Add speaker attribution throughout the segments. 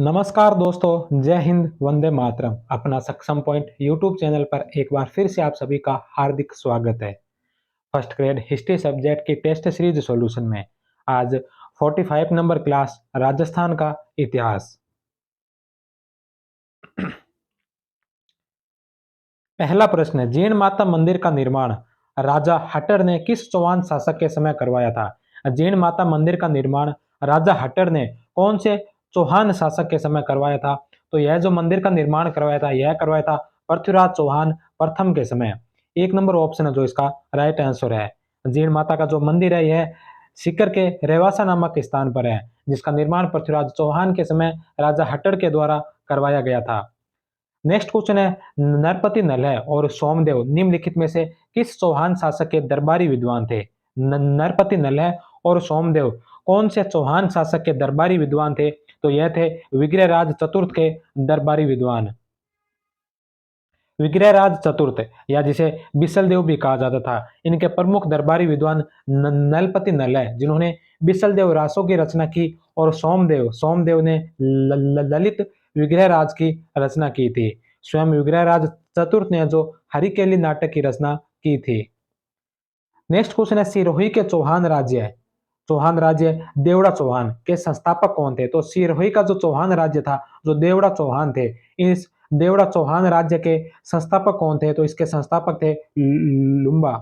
Speaker 1: नमस्कार दोस्तों, जय हिंद, वंदे मातरम। अपना सक्षम पॉइंट यूट्यूब चैनल पर एक बार फिर से आप सभी का हार्दिक स्वागत है। फर्स्ट ग्रेड हिस्ट्री सब्जेक्ट की टेस्ट सीरीज सॉल्यूशन में आज 45 नंबर क्लास राजस्थान का इतिहास। पहला प्रश्न है, जीण माता मंदिर का निर्माण राजा हट्टर ने किस चौहान शासक के समय करवाया था? जीण माता मंदिर का निर्माण राजा हट्टर ने कौन से चौहान शासक के समय करवाया था? तो यह जो मंदिर का निर्माण करवाया था, यह करवाया था पृथ्वीराज चौहान प्रथम के समय। एक नंबर ऑप्शन है जो इसका राइट आंसर है। जीण माता का जो मंदिर है यह सीकर के रेवासा नामक स्थान पर है, जिसका निर्माण पृथ्वीराज चौहान के समय राजा हट्टर के द्वारा करवाया गया था। नेक्स्ट क्वेश्चन है, नरपति नलह और सोमदेव निम्नलिखित में से किस चौहान शासक के दरबारी विद्वान थे? नरपति नलह और सोमदेव कौन से चौहान शासक के दरबारी विद्वान थे? तो यह थे विग्रहराज चतुर्थ के दरबारी विद्वान। विग्रहराज चतुर्थ या जिसे बिसल देव भी कहा जाता था, इनके प्रमुख दरबारी विद्वान नलपति नलह, जिन्होंने बिसल देव रासों की रचना की, और सोमदेव सोमदेव ने ललित विग्रहराज की रचना की थी। स्वयं विग्रहराज चतुर्थ ने जो हरिकेली नाटक की रचना की थी। नेक्स्ट क्वेश्चन है, सिरोही के चौहान राज्य देवड़ा चौहान के संस्थापक कौन थे? तो सिरोही का जो चौहान राज्य था, जो देवड़ा चौहान थे, इस देवड़ा चौहान राज्य के संस्थापक कौन थे? तो इसके संस्थापक थे लुम्बा।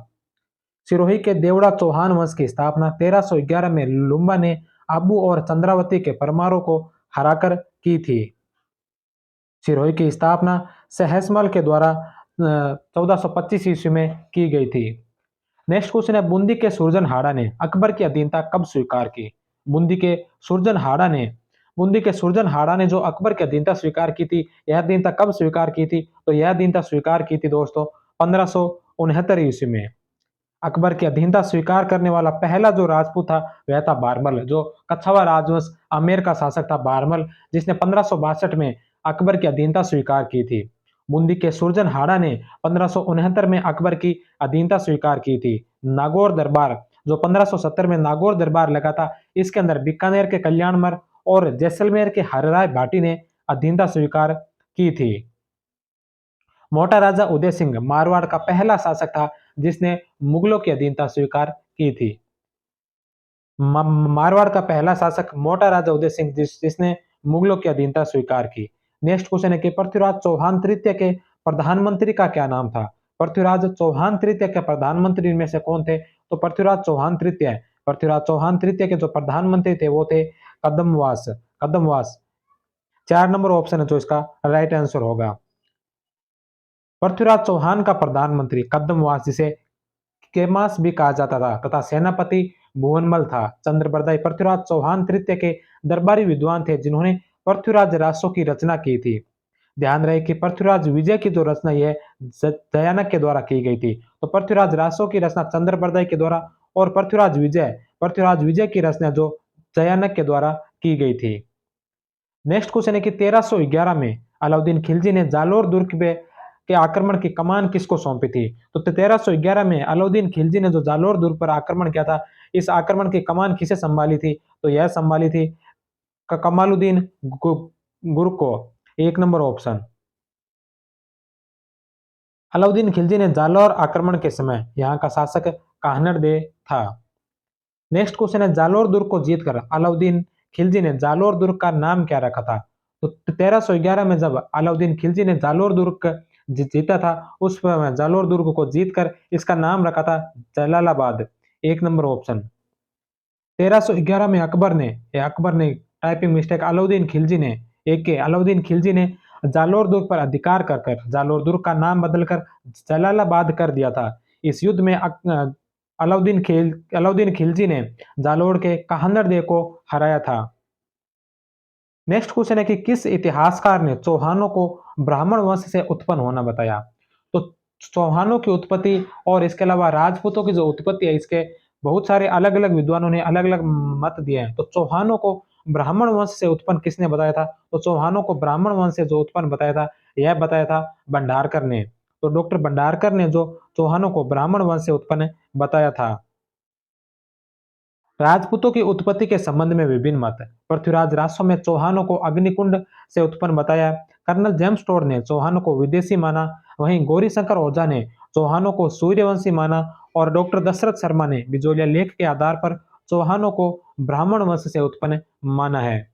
Speaker 1: सिरोही के देवड़ा चौहान वंश की स्थापना 1311 में लुम्बा ने आबू और चंद्रावती के परमारों को हराकर की थी। सिरोही की स्थापना सहसमल के द्वारा 1425 ईस्वी में की गई थी। नेक्स्ट क्वेश्चन है, बूंदी के सुरजनहाड़ा ने अकबर की अधीनता कब स्वीकार की? बूंदी के सुरजनहाड़ा ने बूंदी के सुरजनहाड़ा ने जो अकबर की अधीनता स्वीकार की थी, यह अधीनता कब स्वीकार की थी? तो यह अधीनता स्वीकार की थी दोस्तों 1569 ईस्वी में। अकबर की अधीनता स्वीकार करने वाला पहला जो राजपूत था वह था बारमल, जो कछवाा राजवंश आमेर का शासक था बारमल, जिसने 1562 में अकबर की अधीनता स्वीकार की थी। बूंदी के सुरजनहाड़ा ने 1569 में अकबर की अधीनता स्वीकार की थी। नागौर दरबार जो 1570 में नागौर दरबार लगा था, इसके अंदर बीकानेर के कल्याणमल और जैसलमेर के हरराय भाटी ने अधीनता स्वीकार की थी। मोटा राजा उदय सिंह मारवाड़ का पहला शासक था जिसने मुगलों की अधीनता स्वीकार की थी। मारवाड़ का पहला शासक मोटा राजा उदय सिंह जिसने मुगलों की अधीनता स्वीकार की। नेक्स्ट क्वेश्चन है कि पृथ्वीराज चौहान तृतीय के प्रधानमंत्री का क्या नाम था? पृथ्वीराज चौहान तृतीय के प्रधानमंत्री में से कौन थे? तो पृथ्वीराज चौहान तृतीय के जो प्रधानमंत्री थे वो थे कदमवास। 4 नंबर ऑप्शन है जो इसका राइट आंसर होगा। पृथ्वीराज चौहान का प्रधानमंत्री कदमवास, जिसे केमास भी कहा जाता था, तथा सेनापति भुवनमल था। चंद्रबरदाई पृथ्वीराज चौहान तृतीय के दरबारी विद्वान थे जिन्होंने पृथ्वीराज रासों की रचना की थी। ध्यान रहे कि पृथ्वीराज विजय की जो रचना यह जयानक के द्वारा की गई थी, तो पृथ्वीराज रासों की रचना चंद्रबरदाई के द्वारा और पृथ्वीराज विजय की रचना जो जयानक के द्वारा की गई थी। नेक्स्ट क्वेश्चन है कि 1311 में अलाउद्दीन खिलजी ने जालोर दुर्ग पे के आक्रमण की कमान किसको सौंपी थी? तो 1311 में अलाउद्दीन खिलजी ने जो जालोर दुर्ग पर आक्रमण किया था, इस आक्रमण की कमान किसे संभाली थी? तो यह संभाली थी कमालुद्दीन गुर को। 1 नंबर ऑप्शन। अलाउद्दीन खिलजी ने जालोर आक्रमण के समय यहाँ का शासक काहनर दे था। नेक्स्ट क्वेश्चन है, जालोर दुर्ग को जीतकर अलाउद्दीन खिलजी ने जालोर दुर्ग का नाम क्या रखा था? तो 1311 में जब अलाउद्दीन खिलजी ने जालोर दुर्ग जीता था, उस पर जालोर दुर्ग को जीतकर इसका नाम रखा था जलालाबाद। 1 number option. 1311 में अकबर ने टाइपिंग मिस्टेक अलाउद्दीन खिलजी ने जालोर दुर्ग पर अधिकार कर जालोर दुर्ग का नाम बदलकर जलालाबाद कर दिया था। इस युद्ध में अलाउद्दीन खिलजी ने जालोर के काहनर दे को हराया था। नेक्स्ट क्वेश्चन है कि किस इतिहासकार ने चौहानों को ब्राह्मण वंश से उत्पन्न होना बताया? तो चौहानों की उत्पत्ति और इसके अलावा राजपूतों की जो उत्पत्ति है, इसके बहुत सारे अलग अलग विद्वानों ने अलग अलग मत दिए हैं। तो चौहानों को ब्राह्मण वंश से उत्पन्न किसने बताया था? तो चौहानों को ब्राह्मण वंश से जो उत्पन्न बताया था, यह बताया था भंडारकर ने। तो डॉक्टर भंडारकर ने जो चौहानों को ब्राह्मण वंश से उत्पन्न बताया था। राजपूतों की उत्पत्ति के संबंध में विभिन्न मत। पृथ्वीराज रासो में चौहानों को अग्निकुंड से उत्पन्न बताया। कर्नल जेम्स टोर ने चौहानों को विदेशी माना। वहीं गौरीशंकर ओझा ने चौहानों को सूर्यवंशी माना और डॉक्टर दशरथ शर्मा ने बिजोलिया लेख के आधार पर चौहानों को ब्राह्मण वंश से उत्पन्न माना है।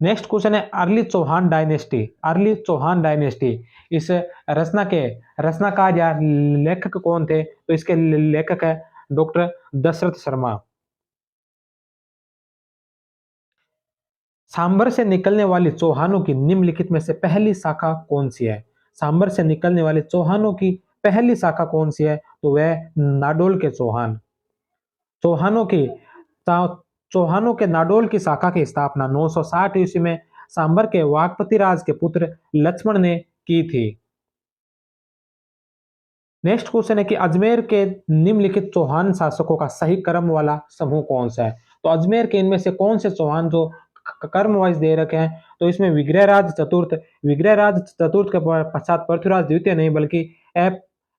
Speaker 1: नेक्स्ट क्वेश्चन है early Chauhan dynasty. Early Chauhan dynasty इस रचना के रचनाकार या लेखक कौन थे? तो इसके लेखक है डॉक्टर दशरथ शर्मा। सांभर से निकलने वाली चौहानों की निम्नलिखित में से पहली शाखा कौन सी है? सांभर से निकलने वाले चौहानों की पहली शाखा कौन सी है? तो वह नाडोल के चौहान। चौहानों की चौहानों के नाडोल की शाखा की स्थापना 960 ईस्वी में सांभर के वाकपति राज के पुत्र लक्ष्मण ने की थी। नेक्स्ट क्वेश्चन है कि अजमेर के निम्नलिखित चौहान शासकों का सही क्रम वाला समूह कौन सा है? तो अजमेर के इनमें से कौन से चौहान जो कर्म वाइज दे रखे हैं? तो इसमें विग्रहराज चतुर्थ के पश्चात पृथ्वीराज द्वितीय नहीं बल्कि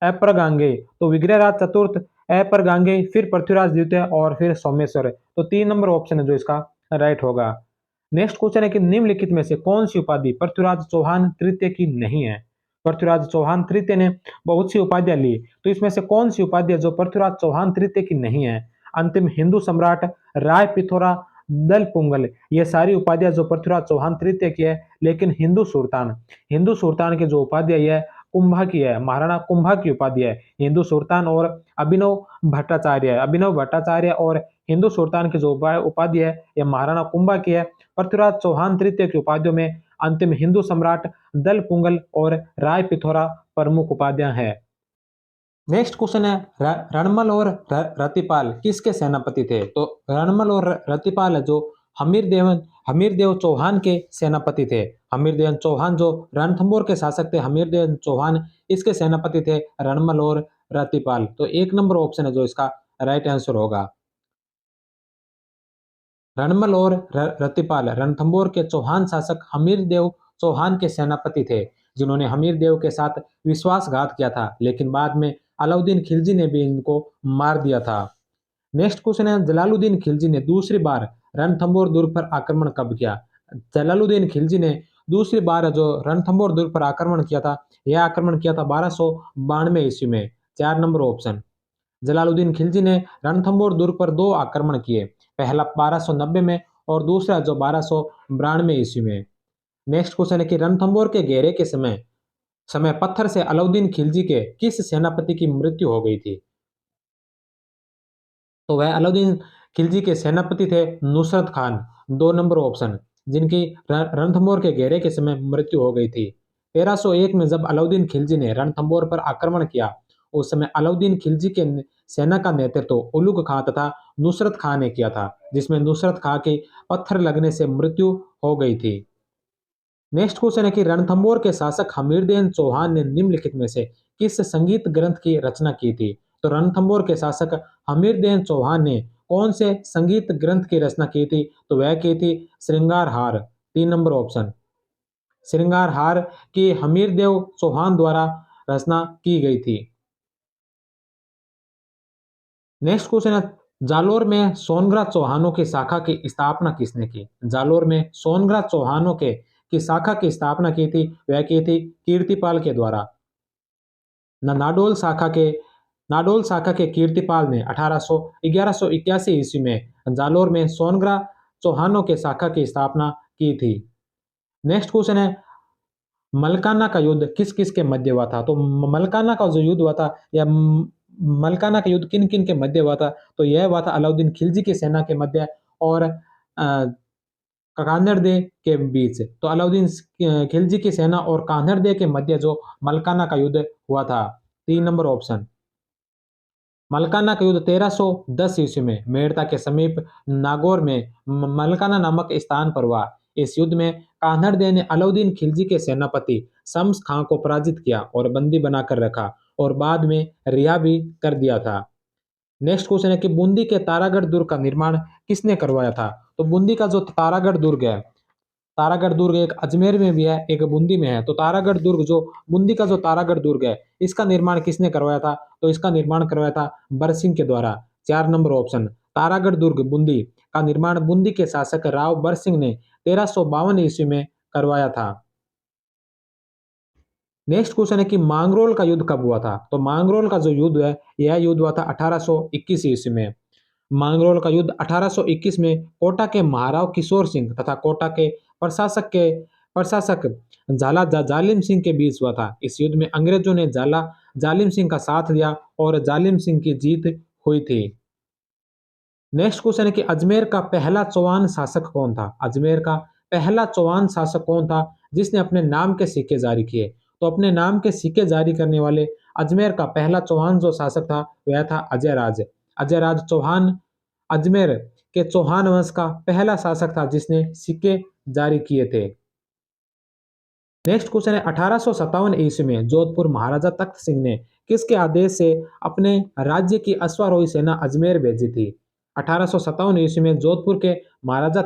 Speaker 1: अप्रगांगे। तो विग्रहराज चतुर्थ, अप्रगांगे, फिर पृथ्वीराज द्वितीय और फिर सोमेश्वर। तो 3 नंबर ऑप्शन है जो इसका राइट होगा। नेक्स्ट क्वेश्चन है कि निम्नलिखित में से कौन सी उपाधि पृथ्वीराज चौहान तृतीय की नहीं है? पृथ्वीराज चौहान तृतीय ने बहुत सी उपाधियां ली, तो इसमें से कौन सी उपाधि है जो पृथ्वीराज चौहान तृतीय की नहीं है? अंतिम हिंदू सम्राट, राय पिथौरा, दल पुंगल, ये सारी उपाधियां जो पृथ्वीराज चौहान तृतीय की है। लेकिन हिंदू सुल्तान की जो उपाधि है कुंभा की है, महाराणा कुंभा की उपाधि है हिंदू सुल्तान। और अभिनव भट्टाचार्य और हिंदू सुल्तान की जो उपाधि है ये महाराणा कुंभा की है। पृथ्वीराज चौहान तृतीय की उपाधियों में अंतिम हिंदू सम्राट, दल पुंगल और राय पिथौरा प्रमुख उपाधियां हैं। नेक्स्ट क्वेश्चन है रणमल और रतिपाल किसके सेनापति थे? तो रणमल और रतिपाल जो हमीरदेव चौहान के सेनापति थे। हमीरदेव चौहान जो रणथंभौर के शासक थे, हमीरदेव चौहान इसके सेनापति थे रणमल और रतिपाल। तो 1 नंबर ऑप्शन है जो इसका राइट आंसर होगा। रणमल और रतिपाल रणथंभौर के चौहान शासक हमीरदेव चौहान के सेनापति थे, जिन्होंने हमीरदेव के साथ विश्वासघात किया था, लेकिन बाद में अलाउद्दीन खिलजी ने भी इनको मार दिया था। नेक्स्ट क्वेश्चन है जलालुद्दीन खिलजी ने दूसरी बार रणथंभौर दुर्ग पर आक्रमण कब किया? जलालुद्दीन खिलजी ने दूसरी बार जो रणथंभौर दुर्ग पर आक्रमण किया था, यह आक्रमण किया था 1292 ईस्वी में। 4 नंबर ऑप्शन। जलालुद्दीन खिलजी ने रणथंभौर दुर्ग पर 2 आक्रमण किए, पहला 1290 में और दूसरा जो 1292 ईस्वी में। नेक्स्ट क्वेश्चन है कि रणथंभौर के घेरे के समय समय पत्थर से अलाउद्दीन खिलजी के किस सेनापति की मृत्यु हो गई थी? तो वह अलाउद्दीन खिलजी के सेनापति थे नुसरत खान। 2 नंबर ऑप्शन, जिनकी रणथंभौर के घेरे के समय मृत्यु हो गई थी। 1301 में जब अलाउद्दीन खिलजी ने रणथंभौर पर आक्रमण किया, उस समय अलाउद्दीन खिलजी के सेना का नेतृत्व उलुग खां तथा नुसरत खां ने किया था, जिसमें नुसरत खां की पत्थर लगने से मृत्यु हो गई थी। नेक्स्ट क्वेश्चन है कि रणथंभौर के शासक हमीरदेव चौहान ने निम्नलिखित में से किस संगीत ग्रंथ की रचना की थी? तो रणथंभौर के शासक हमीरदेव चौहान ने कौन से संगीत ग्रंथ की रचना की थी? तो वह की थी श्रृंगार हार। 3 नंबर ऑप्शन। श्रृंगार हार की हमीरदेव चौहान द्वारा रचना की गई थी। नेक्स्ट क्वेश्चन है जालोर में सोनग्रा चौहानों की शाखा की स्थापना किसने की? जालोर में सोनग्रा चौहानों के की शाखा की स्थापना की थी, वह की थी कीर्तिपाल के द्वारा। नाडोल शाखा के कीर्तिपाल ने 1181 ईस्वी में जालोर में सोनग्रा चौहानों के शाखा की स्थापना की थी। नेक्स्ट क्वेश्चन है मलकाना का युद्ध किस किस के मध्य हुआ था? तो मलकाना का जो युद्ध हुआ था या मलकाना का युद्ध किन किन के मध्य हुआ था? तो यह हुआ था अलाउद्दीन खिलजी की सेना के मध्य और कान्हड़ दे के बीच। तो अलाउद्दीन खिलजी की सेना और कान्हड़ दे के मध्य जो मलकाना का युद्ध हुआ था। 3 नंबर ऑप्शन। मलकाना का युद्ध 1310 ईस्वी में मेड़ता के समीप नागौर में मलकाना नामक स्थान पर हुआ। इस युद्ध में कान्हड़ दे ने अलाउद्दीन खिलजी के सेनापति शम्स खां को पराजित किया और बंदी बनाकर रखा और बाद में रिहा भी कर दिया था। नेक्स्ट क्वेश्चन है कि बूंदी के तारागढ़ दुर्ग का निर्माण किसने करवाया था? तो बूंदी का जो तारागढ़ दुर्ग है, तारागढ़ दुर्ग एक अजमेर में भी है, एक बूंदी में है। तो तारागढ़ दुर्ग जो बूंदी का जो तारागढ़ दुर्ग है, इसका निर्माण किसने करवाया था? तो इसका निर्माण करवाया था बरसिंह के द्वारा। 4 नंबर ऑप्शन। तारागढ़ दुर्ग बूंदी का निर्माण बूंदी के शासक राव बर सिंह ने 1352 ईस्वी में करवाया था। नेक्स्ट क्वेश्चन है कि मांगरोल का युद्ध कब हुआ था? तो मांगरोल का जो युद्ध है यह युद्ध हुआ था 1821 ईस्वी में। मांगरोल का युद्ध 1821 में कोटा के महाराव किशोर सिंह तथा कोटा के प्रशासक झाला जालिम सिंह के बीच हुआ था। इस युद्ध में अंग्रेजों ने झाला जालिम सिंह का साथ लिया और जालिम सिंह की जीत हुई थी। नेक्स्ट क्वेश्चन है कि अजमेर का पहला चौहान शासक कौन था? अजमेर का पहला चौहान शासक कौन था जिसने अपने नाम के सिक्के जारी किए? तो अपने नाम के सिक्के जारी करने वाले अजमेर का पहला चौहान जो शासक था वह था अजय राज। अजय राज चौहान अजमेर के चौहान वंश का पहला शासक था जिसने सिक्के जारी किए थे। नेक्स्ट क्वेश्चन है 1857 ईस्वी में जोधपुर महाराजा तख्त सिंह ने किसके आदेश से अपने राज्य की अश्वारोही सेना अजमेर भेजी थी? 1857 ईस्वी में जोधपुर के महाराजा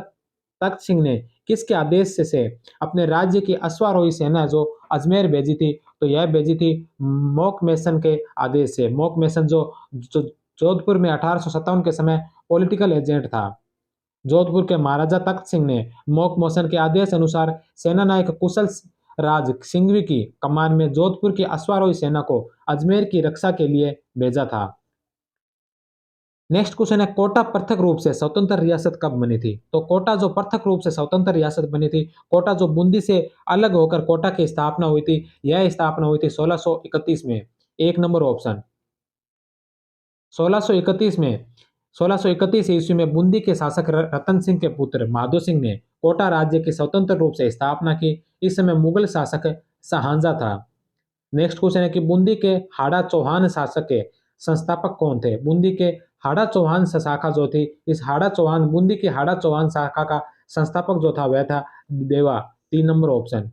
Speaker 1: तख्त सिंह ने किसके आदेश से अपने राज्य की अश्वारोही सेना जो अजमेर भेजी थी? तो यह भेजी थी मोक मेसन के आदेश से। मोक मेसन जो जोधपुर में 1857 के समय पॉलिटिकल एजेंट था। जोधपुर के महाराजा तख्त सिंह ने मोक मोसन के आदेश अनुसार सेना नायक कुशल राज सिंघवी की कमान में जोधपुर की अश्वारोही सेना को अजमेर की रक्षा के लिए भेजा था। नेक्स्ट क्वेश्चन है कोटा पृथक रूप से स्वतंत्र रियासत कब बनी थी? तो कोटा जो पृथक रूप से स्वतंत्र रियासत बनी थी, कोटा जो बूंदी से अलग होकर कोटा की स्थापना हुई थी, यह स्थापना हुई थी 1631 में। एक नंबर ऑप्शन 1631 में 1631 ईस्वी में बूंदी के शासक रतन सिंह के पुत्र माधो सिंह ने कोटा राज्य की स्वतंत्र रूप से स्थापना की। इस समय मुगल शासक शाहजहां था। नेक्स्ट क्वेश्चन है कि बूंदी के हाड़ा चौहान शासक के संस्थापक कौन थे? बूंदी के हाड़ा चौहान शाखा जो थी, इस हाड़ा चौहान बूंदी की हाड़ा चौहान शाखा का संस्थापक जो था वह था देवा। 3 नंबर ऑप्शन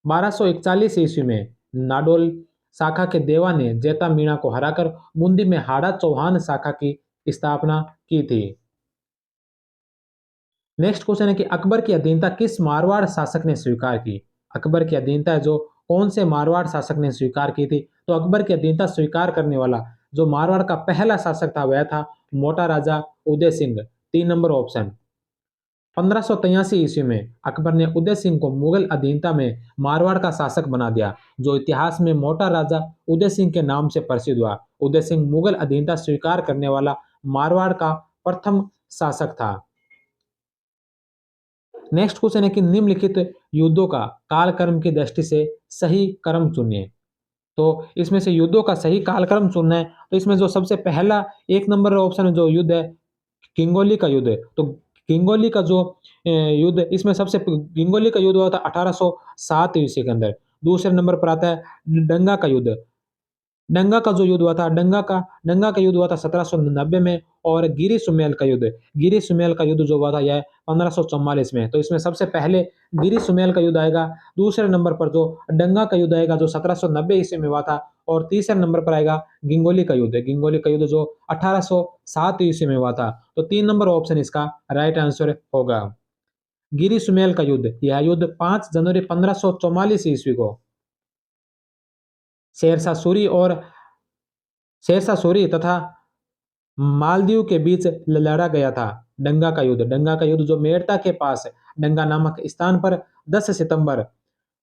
Speaker 1: 1241 ईस्वी में नाडोल शाखा के देवा ने जैता मीणा को हराकर बूंदी में हाड़ा चौहान शाखा की स्थापना की थी। नेक्स्ट क्वेश्चन है कि अकबर की अधीनता किस मारवाड़ शासक ने स्वीकार की? अकबर की अधीनता जो कौन से मारवाड़ शासक ने स्वीकार की थी? तो अकबर की अधीनता स्वीकार करने वाला जो मारवाड़ का पहला शासक था वह था मोटा राजा उदय सिंह। 3 नंबर ऑप्शन 1583 ईस्वी में अकबर ने उदय सिंह को मुगल अधीनता में मारवाड़ का शासक बना दिया, जो इतिहास में मोटा राजा उदय सिंह के नाम से प्रसिद्ध हुआ। उदय सिंह मुगल अधीनता स्वीकार करने वाला मारवाड़ का प्रथम शासक था। नेक्स्ट क्वेश्चन है कि निम्नलिखित युद्धों का कालक्रम की दृष्टि से सही क्रम चुनिए। तो इसमें से युद्धों का सही कालक्रम चुनना है, तो इसमें जो सबसे पहला 1 नंबर ऑप्शन जो युद्ध है किंगोली का युद्ध है। तो किंगोली का जो युद्ध इसमें सबसे किंगोली का युद्ध हुआ था 1807 ईस्वी के अंदर। दूसरे नंबर पर आता है डंगा का युद्ध। डंगा का जो युद्ध हुआ था डंगा का युद्ध हुआ था 1790 में। और गिरी सुमेल का युद्ध, गिरी सुमेल का युद्ध जो हुआ था यह 1544 में। तो इसमें सबसे पहले गिरी सुमेल का युद्ध आएगा। दूसरे नंबर पर जो डंगा का युद्ध आएगा जो 1790 ईस्वी में हुआ था। और तीसरे नंबर पर आएगा गिंगोली का युद्ध, गिंगोली का युद्ध जो 1807 ईस्वी में हुआ था। तो 3 नंबर ऑप्शन इसका राइट आंसर होगा। गिरी सुमेल का युद्ध, यह युद्ध 5 जनवरी 1544 ईस्वी को शेरशाह सूरी और शेरशाह सूरी तथा मालदीव के बीच लड़ा गया था। डंगा का युद्ध जो मेड़ता के पास डंगा नामक स्थान पर 10 सितंबर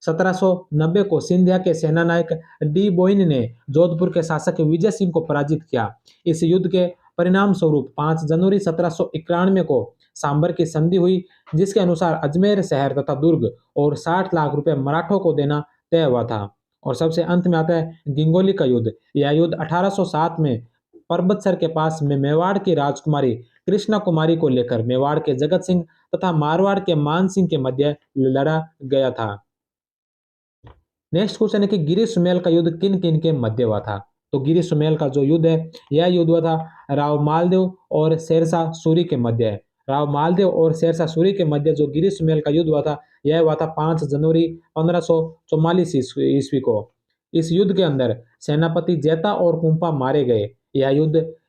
Speaker 1: 1790 को सिंधिया के सेनानायक डी बोइन ने जोधपुर के शासक विजय सिंह को पराजित किया। इस युद्ध के परिणाम स्वरूप 5 जनवरी 1791 को सांबर की संधि हुई, जिसके अनुसार अजमेर शहर तथा दुर्ग और 60 लाख रुपए मराठों को देना तय हुआ था। और सबसे अंत में आता है गिंगोली का युद्ध। यह युद्ध 1807 में परबतसर के पास में मेवाड़ की राजकुमारी कृष्णा कुमारी को लेकर मेवाड़ के जगत सिंह तथा मारवाड़ के मान सिंह के मध्य लड़ा गया था। नेक्स्ट क्वेश्चन है कि गिरी सुमेल का युद्ध किन किन के मध्य हुआ था? तो गिरी सुमेल का जो युद्ध है यह युद्ध हुआ था राव मालदेव और शेरशाह सूरी के मध्य है। राव मालदेव और शेरशाह सूरी के मध्य जो गिरी सुमेल का युद्ध हुआ था यह हुआ था 5 जनवरी 1544 ईस्वी को। इस युद्ध के अंदर सेनापति जैता और कुंपा मारे गए।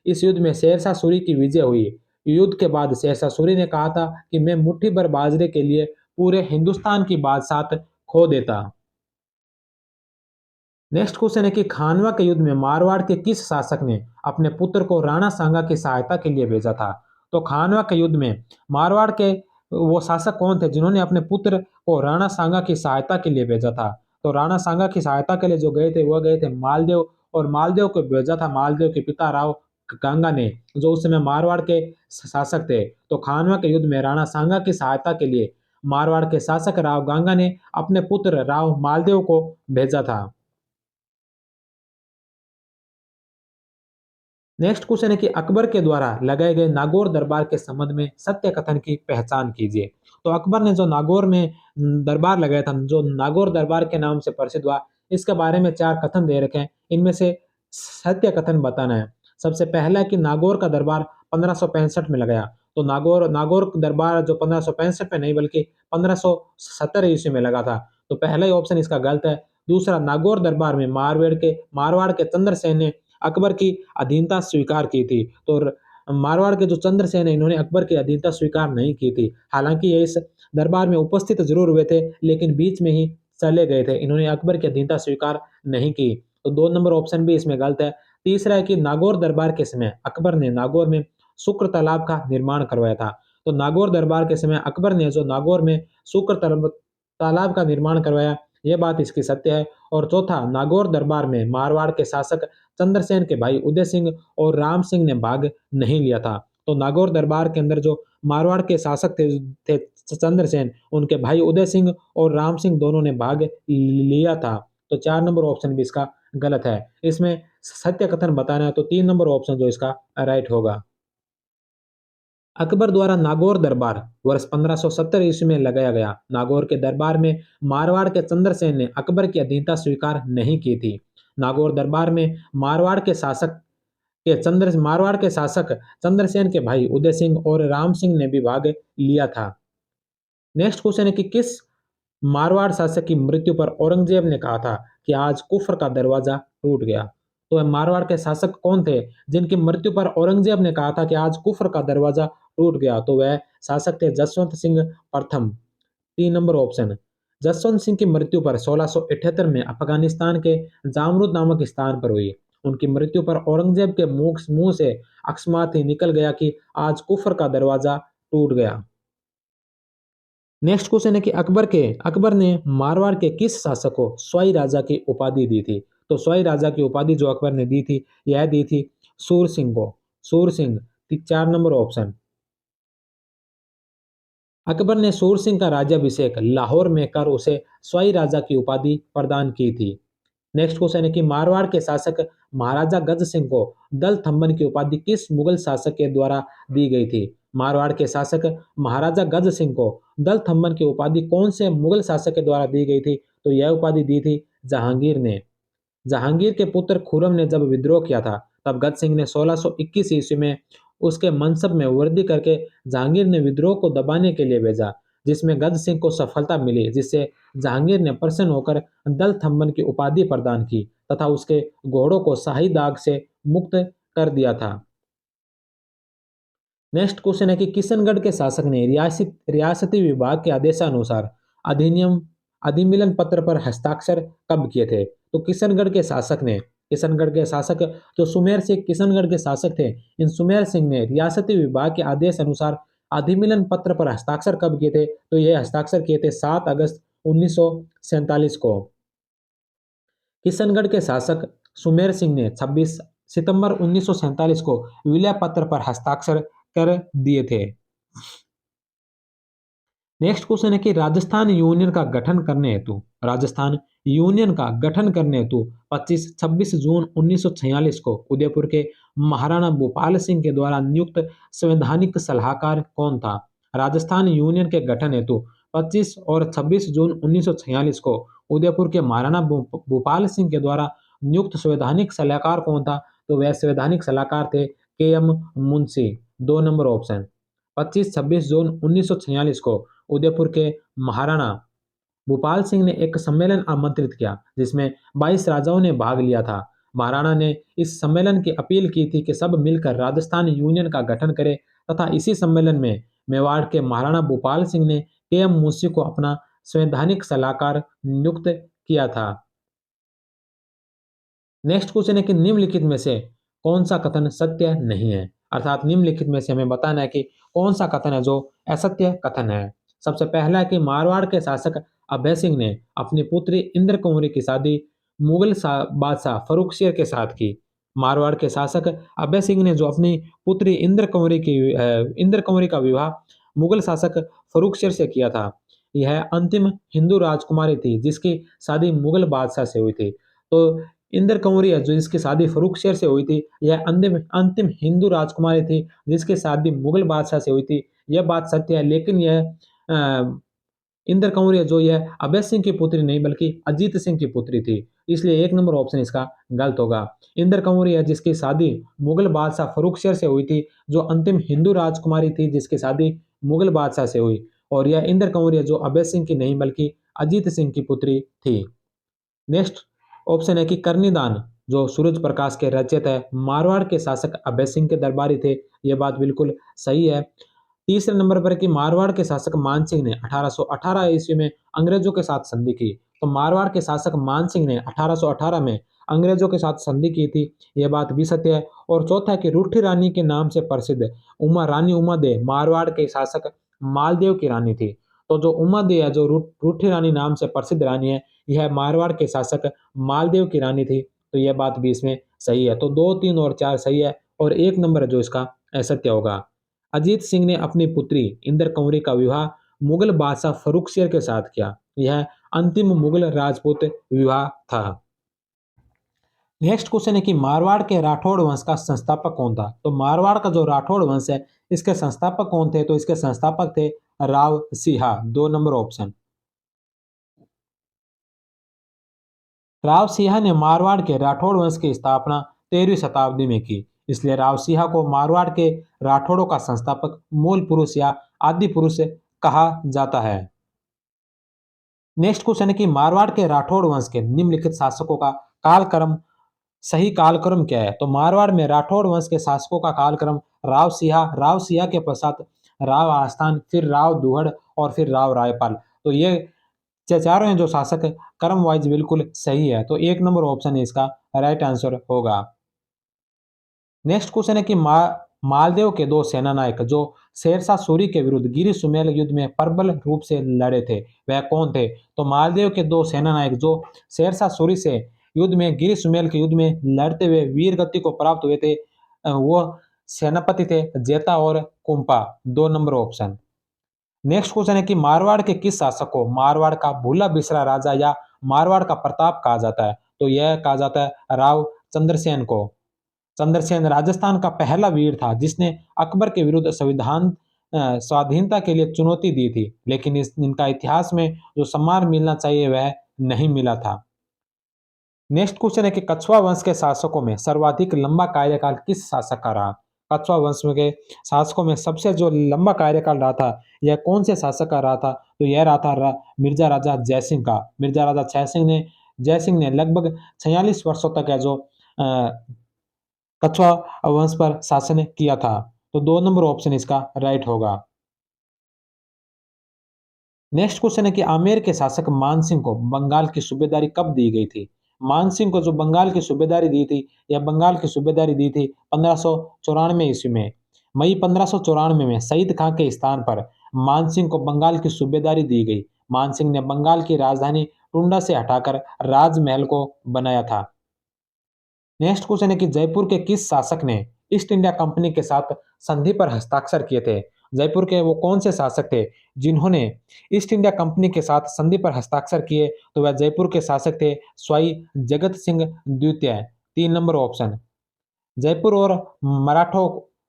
Speaker 1: इस युद्ध में शेरशाह सूरी की विजय हुई। युद्ध के बाद शेरशाह सूरी ने कहा था कि मैं मुट्ठी भर बाजरे के लिए पूरे हिंदुस्तान की बादशाहत खो देता। नेक्स्ट क्वेश्चन है कि खानवा के युद्ध में मारवाड़ के किस शासक ने अपने पुत्र को राणा सांगा की सहायता के लिए भेजा था? तो खानवा के युद्ध में मारवाड़ के वो शासक कौन थे जिन्होंने अपने पुत्र को राणा सांगा की सहायता के लिए भेजा था? तो राणा सांगा की सहायता के लिए जो गए थे, वह गए थे मालदेव, और मालदेव को भेजा था मालदेव के पिता राव गंगा ने, जो उस समय मारवाड़ के शासक थे। तो खानवा के युद्ध में राणा सांगा की सहायता के लिए मारवाड़ के शासक राव गंगा ने अपने पुत्र राव मालदेव को भेजा था। नेक्स्ट क्वेश्चन है कि अकबर के द्वारा लगाए गए नागौर दरबार के संबंध में सत्य कथन की पहचान कीजिए। तो अकबर ने जो नागौर में दरबार लगाया था, जो नागौर दरबार के नाम से प्रसिद्ध हुआ, इसके बारे में चार कथन दे रखे हैं। इनमें से सत्य कथन बताना है। सबसे पहला है कि नागौर का दरबार 1565 में लगाया। तो नागौर नागौर दरबार जो 1565 में नहीं बल्कि 1570 ईस्वी में लगा था। तो पहला ही ऑप्शन इसका गलत है। दूसरा, नागौर दरबार में मारवाड़ के चंद्रसेन ने अकबर की अधीनता स्वीकार की थी। तो मारवाड़ के जो चंद्रसेन है, इन्होंने अकबर की अधीनता स्वीकार नहीं की थी। हालांकि ये इस दरबार में उपस्थित जरूर हुए थे, लेकिन बीच में ही चले गए थे। इन्होंने अकबर की अधीनता स्वीकार नहीं की। तो 2 नंबर ऑप्शन भी इसमें गलत है। तीसरा है कि नागौर दरबार के समय अकबर ने नागौर में शुक्र तालाब का निर्माण करवाया था। तो नागौर दरबार के समय अकबर ने जो नागौर में शुक्र तालाब का निर्माण करवाया, यह बात इसकी सत्य है। और चौथा, नागौर दरबार में मारवाड़ के शासक चंद्रसेन के भाई उदय सिंह और राम सिंह ने भाग नहीं लिया था। तो नागौर दरबार के अंदर जो मारवाड़ के शासक थे चंद्रसेन, उनके भाई उदय सिंह और राम सिंह दोनों ने भाग लिया था। तो 4 नंबर ऑप्शन भी इसका गलत है। इसमें सत्य कथन बताना है तो 3 नंबर ऑप्शन जो इसका राइट होगा। अकबर द्वारा नागौर दरबार वर्ष 1570 ईस्वी में लगाया गया। नागौर के दरबार में मारवाड़ के चंद्रसेन ने अकबर की अधीनता स्वीकार नहीं की थी। नागौर दरबार में मारवाड़ के शासक चंद्रसेन के भाई उदय सिंह और राम सिंह ने भी भाग लिया था। नेक्स्ट क्वेश्चन है कि किस मारवाड़ शासक की मृत्यु पर औरंगजेब ने कहा था कि आज कुफर का दरवाजा टूट गया? तो मारवाड़ के शासक कौन थे जिनकी मृत्यु पर औरंगजेब ने कहा था कि आज कुफर का दरवाजा टूट गया? तो वह शासक थे जसवंत सिंह प्रथम। 3 नंबर ऑप्शन। जसवंत सिंह की मृत्यु पर 1678 में अफगानिस्तान के जामरुद नामक स्थान पर हुई। उनकी मृत्यु पर औरंगजेब के मुंह से अकस्मात ही निकल गया कि आज कुफर का दरवाजा टूट गया। नेक्स्ट क्वेश्चन है कि अकबर ने मारवाड़ के किस शासक को स्वाई राजा की उपाधि दी थी? तो स्वाई राजा की उपाधि जो अकबर ने दी थी, यह दी थी सूर सिंह को। सूर सिंह। 4 number option. अकबर ने सूर सिंह का राज्याभिषेक लाहौर में कर उसे स्वाई राजा की उपाधि प्रदान की थी। नेक्स्ट क्वेश्चन है कि मारवाड़ के शासक महाराजा गज सिंह को दल थम्बन की उपाधि किस मुगल शासक के द्वारा दी गई थी? मारवाड़ के शासक महाराजा गज सिंह को दल थम्बन की उपाधि कौन से मुगल शासक के द्वारा दी गई थी? तो यह उपाधि दी थी जहांगीर ने। जहांगीर के पुत्र खुर्रम ने जब विद्रोह किया था, तब गज सिंह ने 1621 ईस्वी में उसके मनसब में वृद्धि करके जहांगीर ने विद्रोह को दबाने के लिए भेजा, जिसमें गज सिंह को सफलता मिली, जिससे जहांगीर ने प्रसन्न होकर दल थम्बन की उपाधि प्रदान की तथा उसके घोड़ों को शाही दाग से मुक्त कर दिया था। नेक्स्ट क्वेश्चन है कि किशनगढ़ के शासक ने रियासती विभाग के आदेशानुसार अधिनियम अधिमिलन पत्र पर हस्ताक्षर कब किए थे? तो किशनगढ़ के शासक जो सुमेर सिंह किशनगढ़ के शासक थे, इन सुमेर सिंह ने रियासती विभाग के आदेश अनुसार अधिमिलन पत्र पर हस्ताक्षर कब किए थे? तो ये हस्ताक्षर किए थे 7 अगस्त 1947 को। किशनगढ़ के शासक सुमेर सिंह ने 26 सितंबर 1947 को विलय पत्र पर हस्ताक्षर कर दिए थे। नेक्स्ट क्वेश्चन है कि राजस्थान यूनियन का गठन करने हेतु 25-26 जून 1946 को उदयपुर के महाराणा भूपाल सिंह के द्वारा नियुक्त संवैधानिक सलाहकार कौन था? राजस्थान यूनियन के गठन हेतु 25 और 26 जून 1946 को उदयपुर के महाराणा भूपाल सिंह के द्वारा नियुक्त संवैधानिक सलाहकार कौन था? तो वह संवैधानिक सलाहकार थे के.एम. मुंशी। 2 number option. 25-26 जून 1946 को उदयपुर के महाराणा भूपाल सिंह ने एक सम्मेलन आमंत्रित किया, जिसमें 22 राजाओं ने भाग लिया था। महाराणा ने इस सम्मेलन की अपील की थी कि सब मिलकर राजस्थान यूनियन का गठन करें, तथा इसी सम्मेलन में मेवाड़ के महाराणा भूपाल सिंह ने के.एम. मुंशी को अपना संवैधानिक सलाहकार नियुक्त किया था। नेक्स्ट क्वेश्चन है कि निम्नलिखित में से कौन सा कथन सत्य नहीं है, अर्थात निम्नलिखित में से हमें बताना है कि कौन सा कथन है जो असत्य कथन है। सबसे पहला है कि मारवाड़ के शासक अभय सिंह ने अपनी पुत्री इंद्र कुंवरी की शादी मुगल बादशाह फरुख शेर के साथ की। मारवाड़ के शासक अभय सिंह ने जो अपनी पुत्री इंद्र कुंवरी का विवाह मुगल शासक फरुख शेर से किया था। यह अंतिम हिंदू राजकुमारी थी जिसकी शादी मुगल बादशाह से हुई थी। तो इंद्र कंवरी है जो जिसकी शादी फरुख शेर से हुई थी, यह अंतिम अंतिम हिंदू राजकुमारी थी जिसकी शादी मुगल बादशाह से हुई थी। यह बात सत्य है, लेकिन यह इंद्र कंवरी है जो यह अभय सिंह की पुत्री नहीं बल्कि अजीत सिंह की पुत्री थी। इसलिए एक नंबर ऑप्शन इसका गलत होगा। इंद्र कंवरी है जिसकी शादी मुगल बादशाह फरुख शेर से हुई थी, जो अंतिम हिंदू राजकुमारी थी जिसकी शादी मुगल बादशाह से हुई। और यह इंद्र कंवरी है जो अभय सिंह की नहीं बल्कि अजीत सिंह की पुत्री थी। नेक्स्ट ऑप्शन है कि कर्णिदान जो सूरज प्रकाश के रचयिता है, मारवाड़ के शासक अभय सिंह के दरबारी थे। यह बात बिल्कुल सही है। तीसरे नंबर पर है कि मारवाड़ के शासक मानसिंह ने 1818 ईस्वी में अंग्रेजों के साथ संधि की। तो मारवाड़ के शासक मानसिंह ने 1818 में अंग्रेजों के साथ संधि की थी। यह बात भी सत्य है। और चौथा है कि रूठी रानी के नाम से प्रसिद्ध रानी उमा दे मारवाड़ के शासक मालदेव की रानी थी। तो जो उमा दे है जो रूठी रानी नाम से प्रसिद्ध रानी है, यह मारवाड़ के शासक मालदेव की रानी थी। तो यह बात भी इसमें सही है। तो 2, 3 और 4 सही है और एक नंबर जो इसका असत्य होगा। अजीत सिंह ने अपनी पुत्री इंद्र कंवरी का विवाह मुगल बादशाह फरुख शेर के साथ किया। यह अंतिम मुगल राजपूत विवाह था। नेक्स्ट क्वेश्चन है कि मारवाड़ के राठौड़ वंश का संस्थापक कौन था? तो मारवाड़ का जो राठौड़ वंश है, इसके संस्थापक कौन थे? तो इसके संस्थापक थे राव सिहा। 2 number option. राव सिंह ने मारवाड़ के राठौड़ वंश की स्थापना 13वीं शताब्दी में की। इसलिए राव सिंह को मारवाड़ के राठौड़ों का संस्थापक, मूल पुरुष या आदि पुरुष कहा जाता है। नेक्स्ट क्वेश्चन है कि मारवाड़ के राठौड़ वंश के निम्नलिखित शासकों का कालक्रम सही कालक्रम क्या है? तो मारवाड़ में राठौड़ वंश के शासकों का कालक्रम राव सिंह के पश्चात राव आस्थान, फिर राव दुहड़ और फिर राव रायपाल। तो ये चारों हैं जो शासक क्रम वाइज बिल्कुल सही है। तो एक नंबर ऑप्शन इसका राइट आंसर होगा। नेक्स्ट क्वेश्चन है कि मालदेव के दो सेनानायक जो शेरशाह सूरी के विरुद्ध गिरी सुमेल युद्ध में प्रबल रूप से लड़े थे, वह कौन थे? तो मालदेव के दो सेनानायक जो शेरशाह सूरी से युद्ध में गिरी सुमेल के युद्ध में लड़ते हुए वीर गति को प्राप्त हुए थे, वो सेनापति थे जेता और कुंपा। 2 नंबर ऑप्शन। नेक्स्ट क्वेश्चन है कि मारवाड़ के किस शासक को मारवाड़ का भूला बिसरा राजा या मारवाड़ का प्रताप कहा जाता है? तो यह कहा जाता है राव चंद्रसेन को। चंद्रसेन राजस्थान का पहला वीर था जिसने अकबर के विरुद्ध स्वाधीनता के लिए चुनौती दी थी, लेकिन इनका इतिहास में जो सम्मान मिलना चाहिए वह नहीं मिला था। नेक्स्ट क्वेश्चन है कि कछवा वंश के शासकों में सर्वाधिक लंबा कार्यकाल किस शासक का रहा? कछवा वंश के शासकों में सबसे जो लंबा कार्यकाल रहा था, यह कौन से शासक का रहा था? तो यह रहा था मिर्जा राजा जयसिंह का। मिर्जा राजा जयसिंह ने लगभग 46 वर्षों तक है जो कछवा वंश पर शासन किया था। तो 2 नंबर ऑप्शन इसका राइट होगा। नेक्स्ट क्वेश्चन है कि आमेर के शासक मानसिंह को बंगाल की सूबेदारी कब दी गई थी? मानसिंह को जो बंगाल की सूबेदारी दी थी, यह बंगाल की सूबेदारी दी थी 1594 ईस्वी में। मई 1594 में सईद खां के स्थान पर मानसिंह को बंगाल की सूबेदारी दी गई। मानसिंह ने बंगाल की राजधानी टुंडा से हटाकर राजमहल को बनाया था। नेक्स्ट क्वेश्चन है कि जयपुर के किस शासक ने ईस्ट इंडिया कंपनी के साथ संधि पर हस्ताक्षर किए थे? जयपुर के वो कौन से शासक थे जिन्होंने ईस्ट इंडिया कंपनी के साथ संधि पर हस्ताक्षर किए? तो वह जयपुर के शासक थे स्वाई जगत सिंह द्वितीय। 3 नंबर ऑप्शन। जयपुर और मराठों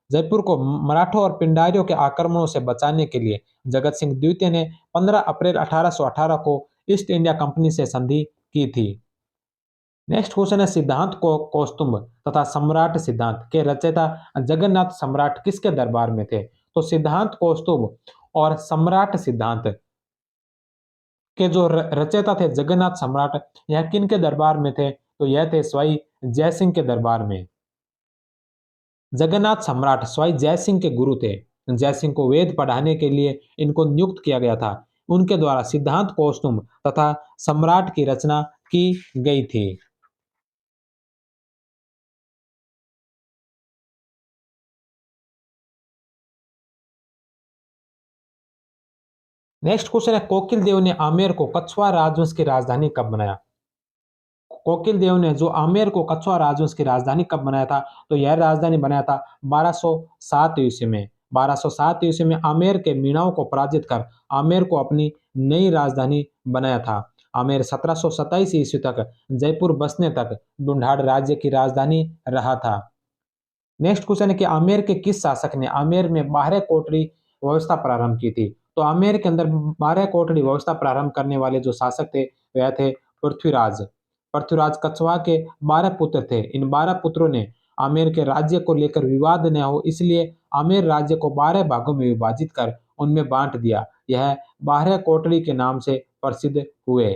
Speaker 1: जयपुर को मराठों और पिंडारियों के आक्रमणों से बचाने के लिए जगत सिंह द्वितीय ने 15 अप्रैल 1818 को ईस्ट इंडिया कंपनी से संधि की थी। नेक्स्ट क्वेश्चन है सिद्धांत को कौस्तुभ तथा सम्राट सिद्धांत के रचयिता जगन्नाथ सम्राट किसके दरबार में थे? तो सिद्धांत कौस्तुभ और सम्राट सिद्धांत के जो रचयिता थे जगन्नाथ सम्राट, यह किन के दरबार में थे? तो यह थे स्वाई जयसिंह के दरबार में। जगन्नाथ सम्राट स्वाई जयसिंह के गुरु थे। जयसिंह को वेद पढ़ाने के लिए इनको नियुक्त किया गया था। उनके द्वारा सिद्धांत कौस्तुभ तथा सम्राट की रचना की गई थी। नेक्स्ट क्वेश्चन है, कोकिल देव ने आमेर को कछवार राजवंश की राजधानी कब बनाया? कोकिल देव ने जो आमेर को कछवार राजवंश की राजधानी कब बनाया था? तो यह राजधानी बनाया था 1207 ईस्वी में। 1207 ईस्वी में आमेर के मीणाओं को पराजित कर आमेर को अपनी नई राजधानी बनाया था। आमेर 1727 ईस्वी तक जयपुर बसने तक ढूंढाड़ राज्य की राजधानी रहा था। नेक्स्ट क्वेश्चन है कि आमेर के किस शासक ने आमेर में 12 कोटड़ी व्यवस्था प्रारंभ की थी? तो आमेर के अंदर 12 कोटड़ी व्यवस्था प्रारंभ करने वाले जो शासक थे वह थे पृथ्वीराज। पृथ्वीराज कछवाहा के 12 पुत्र थे। इन 12 पुत्रों ने आमेर के राज्य को लेकर विवाद न हो इसलिए आमेर राज्य को 12 भागों में विभाजित कर उनमें बांट दिया। यह 12 कोटड़ी के नाम से प्रसिद्ध हुए।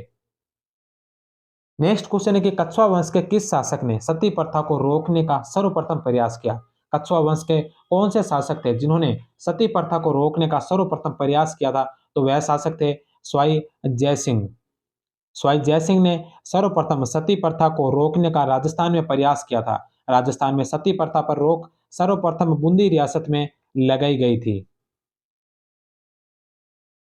Speaker 1: नेक्स्ट क्वेश्चन है कि कछवा वंश के किस शासक ने सती प्रथा को रोकने का सर्वप्रथम प्रयास किया? कछवा वंश के कौन से शासक थे जिन्होंने सती प्रथा को रोकने का सर्वप्रथम प्रयास किया था? तो वह शासक थे स्वाई जयसिंह। स्वाई जयसिंह ने सर्वप्रथम सती प्रथा को रोकने का राजस्थान में प्रयास किया था। राजस्थान में सती प्रथा पर रोक सर्वप्रथम बूंदी रियासत में लगाई गई थी।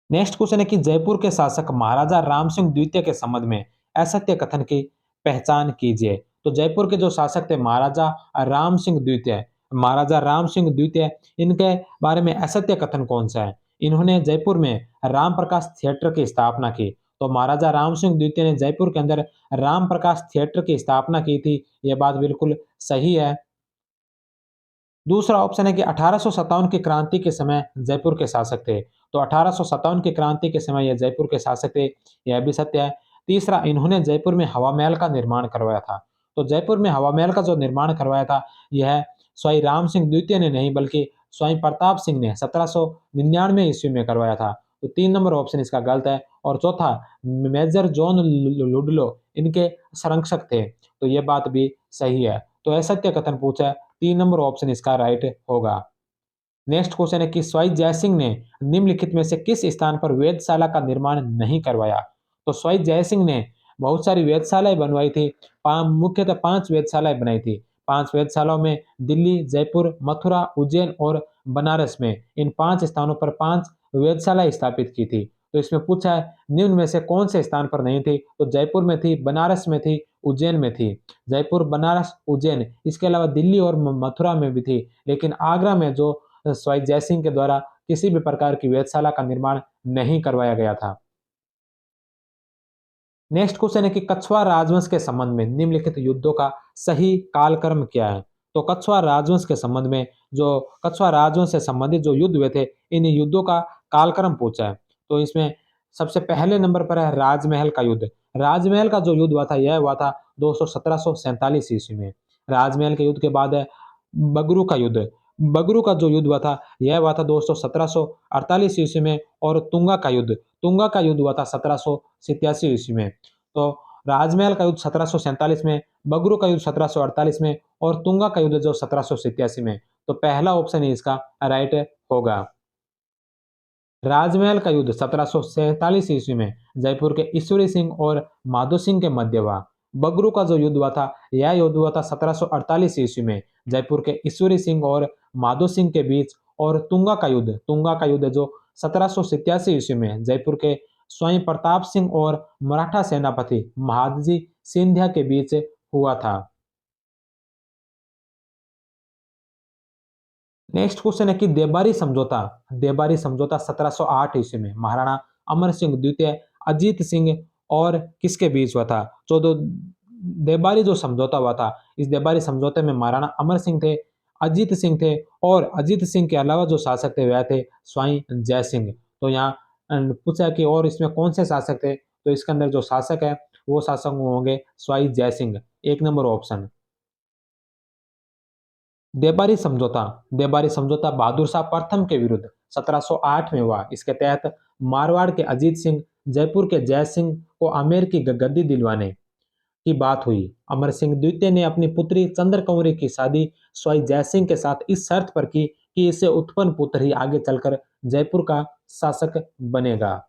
Speaker 1: नेक्स्ट क्वेश्चन है कि जयपुर के शासक महाराजा राम सिंह द्वितीय के संबंध में असत्य कथन की पहचान कीजिए। तो जयपुर के जो शासक थे महाराजा राम सिंह द्वितीय, महाराजा राम सिंह द्वितीय, इनके बारे में असत्य कथन कौन सा है? इन्होंने जयपुर में राम प्रकाश थिएटर की स्थापना की। तो महाराजा राम सिंह द्वितीय ने जयपुर के अंदर राम प्रकाश थिएटर की स्थापना की थी। यह बात बिल्कुल सही है। दूसरा ऑप्शन है कि 1857 की क्रांति के समय जयपुर के शासक थे। तो 1857 की क्रांति के समय यह जयपुर के शासक थे, यह भी सत्य है। तीसरा, इन्होंने जयपुर में हवा महल का निर्माण करवाया था। तो जयपुर में हवा महल का जो निर्माण करवाया था, यह स्वाई राम सिंह द्वितीय ने नहीं बल्कि स्वाई प्रताप सिंह ने 1799 ईस्वी में करवाया था। तो 3 नंबर ऑप्शन इसका गलत है। और चौथा, मेजर जॉन लुडलो इनके संरक्षक थे। तो यह बात भी सही है। तो असत्य कथन पूछा है, 3 नंबर ऑप्शन इसका राइट होगा। नेक्स्ट क्वेश्चन है कि स्वाई जयसिंह ने निम्नलिखित में से किस स्थान पर वेधशाला का निर्माण नहीं करवाया? तो स्वाई जयसिंह ने बहुत सारी वेधशालाएं बनवाई थी। मुख्यतः 5 वेधशालाएं बनाई थी। 5 वेधशालाओं में दिल्ली, जयपुर, मथुरा, उज्जैन और बनारस में इन 5 स्थानों पर 5 वेधशालाएं स्थापित की थी। तो इसमें पूछा है निम्न में से कौन से स्थान पर नहीं थी? तो जयपुर में थी, बनारस में थी, उज्जैन में थी। जयपुर, बनारस, उज्जैन, इसके अलावा दिल्ली और मथुरा में भी थी। लेकिन आगरा में जो स्वाई जयसिंह के द्वारा किसी भी प्रकार की वेधशाला का निर्माण नहीं करवाया गया था। नेक्स्ट क्वेश्चन है कि कछवार राजवंश के संबंध में निम्नलिखित युद्धों का सही कालक्रम क्या है? तो कछवार राजवंश के संबंध में जो कछवार राजवंश से संबंधित जो युद्ध हुए थे, इन युद्धों का कालक्रम पूछा है। तो इसमें सबसे पहले नंबर पर है राजमहल का युद्ध। राजमहल का जो युद्ध हुआ था, यह हुआ था 1747 ईस्वी में। राजमहल के युद्ध के बाद है बगरू का युद्ध। बगरू का जो युद्ध हुआ था, यह हुआ था दोस्तों 1748 ईस्वी में। और तुंगा का युद्ध हुआ था 1787 ईस्वी में। तो राजमहल का युद्ध 1747 में, बगरू का युद्ध 1748 में और तुंगा का युद्ध जो 1787 में। तो पहला ऑप्शन ही इसका राइट होगा। राजमहल का युद्ध 1747 ईस्वी में जयपुर के ईश्वरी सिंह और माधो सिंह के मध्य हुआ। बगरू का जो युद्ध हुआ था, यह युद्ध हुआ था 1748 ईस्वी में जयपुर के ईश्वरी सिंह और माधो सिंह के बीच। और तुंगा का युद्ध जो 1787 ईस्वी में जयपुर के स्वयं प्रताप सिंह और मराठा सेनापति महादजी सिंधिया के बीच हुआ था। नेक्स्ट क्वेश्चन है कि देबारी समझौता 1708 ईस्वी में महाराणा अमर सिंह द्वितीय, अजीत सिंह और किसके बीच हुआ था? तो देबारी जो समझौता हुआ था, इस देबारी समझौते में महाराणा अमर सिंह थे, अजीत सिंह थे और अजीत सिंह के अलावा जो शासक थे वह थे स्वाई जय सिंह। तो यहाँ पूछा कि और इसमें कौन से शासक थे? तो इसके अंदर जो शासक है वो शासक होंगे स्वाई जय सिंह। 1 number option. देबारी समझौता बहादुर शाह प्रथम के विरुद्ध 1708 में हुआ। इसके तहत मारवाड़ के अजीत सिंह, जयपुर के जय सिंह को आमेर की गद्दी दिलवाने की बात हुई। अमर सिंह द्वितीय ने अपनी पुत्री चंद्रकौरी की शादी स्वाई जय सिंह के साथ इस शर्त पर की कि इससे उत्पन्न पुत्र ही आगे चलकर जयपुर का शासक बनेगा।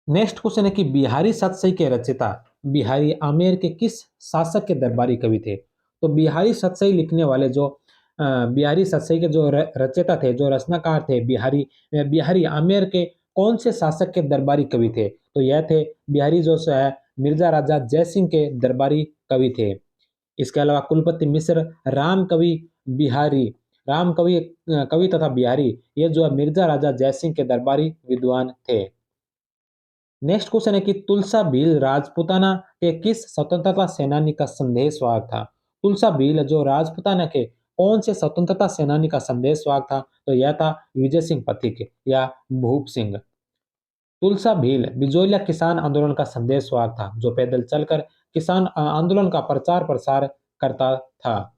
Speaker 1: नेक्स्ट क्वेश्चन है कि बिहारी सतसई के रचयिता बिहारी आमेर के किस शासक के दरबारी कवि थे? तो बिहारी सतसई लिखने वाले जो बिहारी सतसई के जो रचयिता थे, जो रचनाकार थे, बिहारी आमेर के कौन से शासक के दरबारी कवि थे? तो यह थे बिहारी जो है मिर्जा राजा जयसिंह के दरबारी कवि थे। इसके अलावा कुलपति मिश्र, राम कवि बिहारी, राम कवि कवि तथा बिहारी, ये जो है मिर्जा राजा जयसिंह के दरबारी विद्वान थे। नेक्स्ट क्वेश्चन है कि तुलसा भील राजपूताना के किस स्वतंत्रता सेनानी का संदेशवाहक था? तुलसा भील जो राजपूताना के कौन से स्वतंत्रता सेनानी का संदेशवाहक था? तो यह था विजय सिंह पथिक या भूप सिंह। तुलसा भील बिजोलिया किसान आंदोलन का संदेशवाहक था, जो पैदल चलकर किसान आंदोलन का प्रचार प्रसार करता था।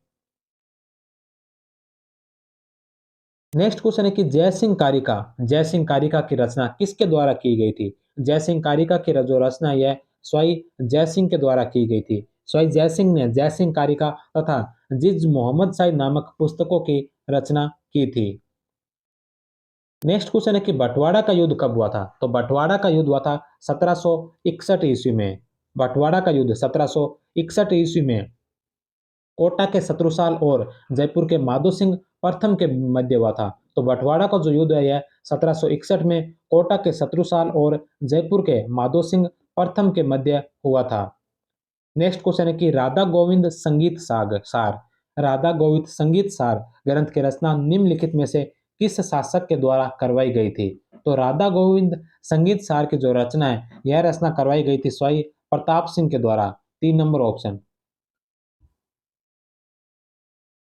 Speaker 1: नेक्स्ट क्वेश्चन है कि जयसिंह कारिका की रचना किसके द्वारा की गई थी? जयसिंह कारिका की जो रचना यह स्वयं जयसिंह के द्वारा की गई थी। स्वयं जयसिंह ने जयसिंह कारिका तथा जिज मोहम्मद शाही नामक पुस्तकों की रचना की थी। नेक्स्ट क्वेश्चन है कि बंटवारा का युद्ध कब हुआ था? तो बंटवारा का युद्ध हुआ था 1761 ईस्वी में। बंटवारा का युद्ध 1761 ईस्वी में कोटा के शत्रुसाल और जयपुर के माधो सिंह प्रथम के मध्य हुआ था। तो बंटवारा का जो युद्ध है यह 1761 में कोटा के शत्रुसाल और जयपुर के माधो सिंह प्रथम के मध्य हुआ था। नेक्स्ट क्वेश्चन है कि राधा गोविंद संगीत सार, राधा गोविंद संगीत सार ग्रंथ की रचना निम्नलिखित में से किस शासक के द्वारा करवाई गई थी? तो राधा गोविंद संगीत सार की जो रचना है यह रचना करवाई गई थी स्वयं प्रताप सिंह के द्वारा। 3 नंबर ऑप्शन।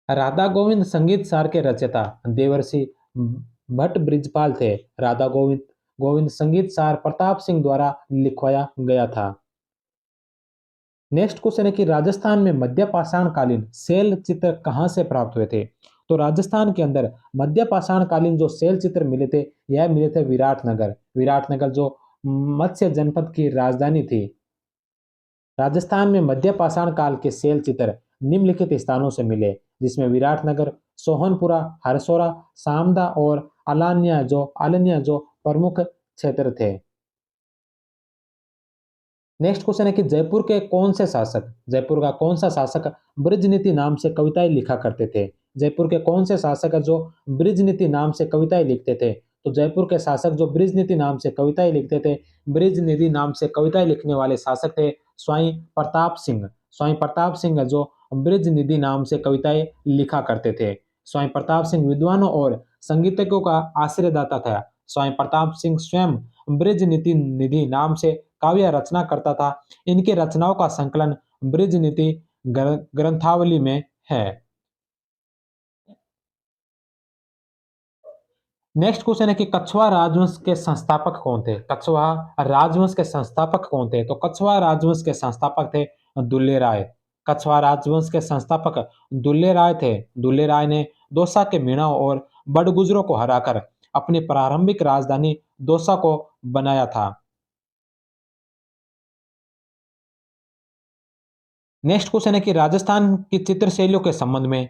Speaker 1: राधा गोविंद संगीत सार के रचयिता देवर्षि भट्ट ब्रिजपाल थे। राधा गोविंद गोविंद संगीत सार प्रताप सिंह द्वारा लिखवाया गया था। नेक्स्ट क्वेश्चन है कि राजस्थान में मध्य पाषाण कालीन शैल चित्र कहां से प्राप्त हुए थे? तो राजस्थान के अंदर मध्य पाषाण कालीन जो शैल चित्र मिले थे यह मिले थे विराटनगर। विराटनगर जो मत्स्य जनपद की राजधानी थी। राजस्थान में मध्य पाषाण काल के शैल चित्र निम्नलिखित स्थानों से मिले, जिसमें विराटनगर, सोहनपुरा, हरसोरा, सामदा और आलन्या जो प्रमुख क्षेत्र थे। नेक्स्ट क्वेश्चन है कि जयपुर का कौन सा शासक बृजनीति नाम से कविताएं लिखा करते थे? जयपुर के कौन से शासक है जो बृजनीति नाम से कविताएं लिखते थे? तो जयपुर के शासक जो बृजनीति नाम से कविताएं लिखते थे, बृजनीति नाम से कविताएं लिखने वाले शासक थे स्वयं प्रताप सिंह। स्वयं प्रताप सिंह जो बृजनिधि नाम से कविताएं लिखा करते थे। स्वयं प्रताप सिंह विद्वानों और संगीतज्ञों का आश्रयदाता था। स्वयं प्रताप सिंह स्वयं बृजनीति निधि नाम से काव्य रचना करता था। इनके रचनाओं का संकलन बृजनीति ग्रंथावली में है। नेक्स्ट क्वेश्चन है कि कछवा राजवंश के संस्थापक कौन थे? कछवा राजवंश के संस्थापक कौन थे? तो कछवा राजवंश के संस्थापक थे दुल्ले राय। कछवा राजवंश के संस्थापक दुल्ले राय थे। दुल्ले राय ने दौसा के मीणाओं और बड़गुजरों को हराकर अपनी प्रारंभिक राजधानी दौसा को बनाया था। नेक्स्ट क्वेश्चन है कि राजस्थान की चित्र शैलियों के संबंध में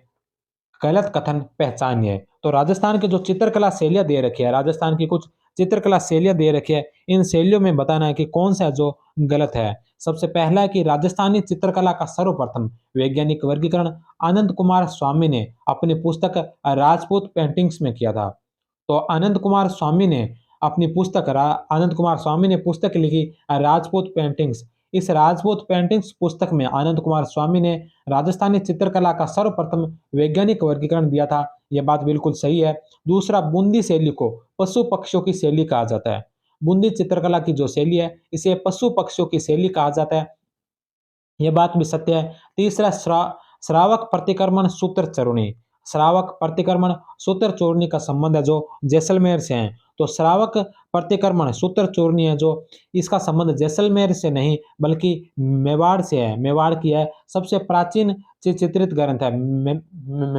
Speaker 1: गलत कथन पहचानिए। तो राजस्थान की जो चित्रकला शैलियां दे रखी है, राजस्थान की कुछ चित्रकला शैलियां दे रखी है, इन शैलियों में बताना है कि कौन सा जो गलत है। सबसे पहला है कि राजस्थानी चित्रकला का सर्वप्रथम वैज्ञानिक वर्गीकरण आनंद कुमार स्वामी ने अपनी पुस्तक राजपूत पेंटिंग्स में किया था। तो आनंद कुमार स्वामी ने पुस्तक लिखी राजपूत पेंटिंग्स। इस राजपूत पेंटिंग्स पुस्तक में आनंद कुमार स्वामी ने राजस्थानी चित्रकला का सर्वप्रथम वैज्ञानिक वर्गीकरण दिया था। यह बात बिल्कुल सही है। दूसरा, बूंदी शैली को पशु पक्षियों की शैली कहा जाता है। बूंदी चित्रकला की जो शैली है इसे पशु पक्षियों की शैली कहा जाता है। यह बात भी सत्य है। तीसरा, श्रावक प्रतिक्रमण सूत्र चूर्णी। श्रावक प्रतिक्रमण सूत्र चूर्णी का संबंध है जो जैसलमेर से है। तो श्रावक प्रतिक्रमण सूत्र चूर्णी है जो इसका संबंध जैसलमेर से नहीं बल्कि मेवाड़ से है। मेवाड़ की है सबसे प्राचीन चित्रित ग्रंथ है।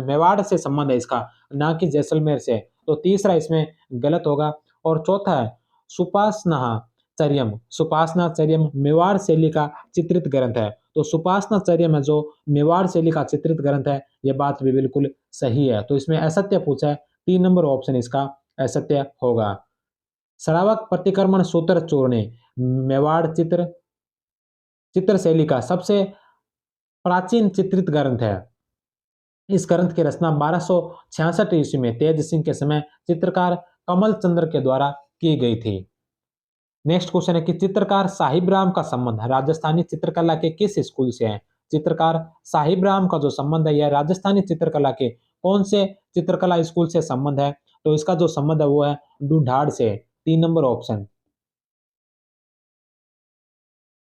Speaker 1: मेवाड़ से संबंध है इसका, ना कि जैसलमेर से। तो तीसरा इसमें गलत होगा। और चौथा है सुपासना सुपासना चर्यम मेवाड़ शैली का चित्रित ग्रंथ है। तो सुपासना चर्यम है जो मेवाड़ शैली का चित्रित ग्रंथ है। यह बात भी बिल्कुल सही है। तो इसमें असत्य पूछा है। 3 नंबर ऑप्शन इसका असत्य होगा। श्रावक प्रतिक्रमण सूत्र चूर्ण मेवाड़ चित्र शैली का सबसे प्राचीन चित्रित ग्रंथ है। इस ग्रंथ की रचना 1266 ईस्वी में तेज सिंह के समय चित्रकार कमल चंद्र के द्वारा की गई थी। नेक्स्ट क्वेश्चन है कि चित्रकार साहिब राम का संबंध राजस्थानी चित्रकला के किस स्कूल से है। चित्रकार साहिब राम का जो संबंध है यह राजस्थानी चित्रकला के कौन से चित्रकला स्कूल से संबंध है, तो इसका जो संबंध है वो है ढूंढाड़ से, 3 नंबर ऑप्शन।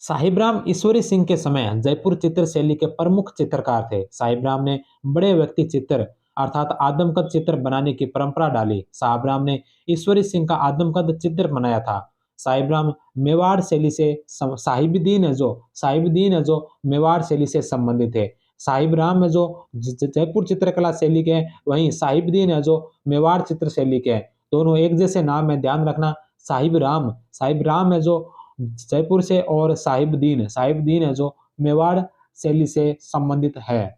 Speaker 1: साहिबराम ईश्वरी सिंह के समय जयपुर चित्र शैली के प्रमुख चित्रकार थे। साहिबराम ने बड़े व्यक्ति चित्र अर्थात आदमकद चित्र बनाने की परंपरा डाली। साहिबराम ने ईश्वरी सिंह का आदमकद चित्र बनाया था। साहिबराम मेवाड़ शैली से साहिबदीन है जो मेवाड़ शैली से संबंधित है। साहिबराम है जो जयपुर चित्रकला शैली के हैं, वहीं साहिबदीन है जो मेवाड़ चित्र शैली के हैं। दोनों एक जैसे नाम है, ध्यान रखना। साहिबराम है जो जयपुर से, और साहिबदीन है जो मेवाड़ शैली से संबंधित है।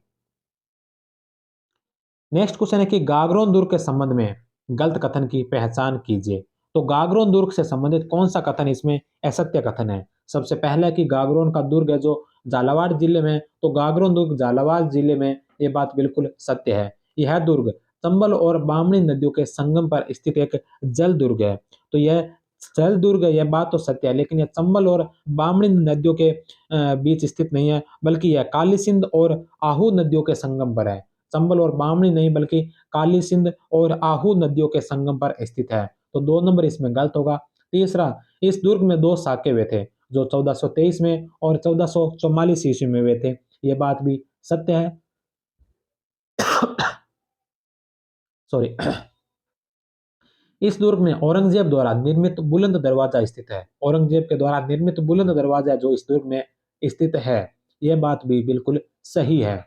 Speaker 1: नेक्स्ट क्वेश्चन है कि गागरोन दुर्ग के संबंध में गलत कथन की पहचान कीजिए। तो गागरोन दुर्ग से संबंधित कौन सा कथन इसमें असत्य कथन है। सबसे पहला है कि गागरोन का दुर्ग है जो झालावाड़ जिले में, तो गागरोन दुर्ग झालावाड़ जिले में, ये बात बिल्कुल सत्य है। यह दुर्ग चंबल और बामणी नदियों के संगम पर स्थित एक जल दुर्ग है। तो यह जल दुर्ग है, यह बात तो सत्य है, लेकिन यह चंबल और बामणी नदियों के बीच स्थित नहीं है, बल्कि यह काली सिंध और आहू नदियों के संगम पर है। चंबल और बामणी नहीं, बल्कि काली सिंध और आहू नदियों के संगम पर स्थित है। तो 2 नंबर इसमें गलत होगा। तीसरा, इस दुर्ग में 2 साके हुए थे जो 1423 में और 1444 ईस्वी में हुए थे। यह बात भी सत्य है। सॉरी। इस दुर्ग में औरंगजेब द्वारा निर्मित बुलंद दरवाजा स्थित है। औरंगजेब के द्वारा निर्मित बुलंद दरवाजा जो इस दुर्ग में स्थित है, यह बात भी बिल्कुल सही है।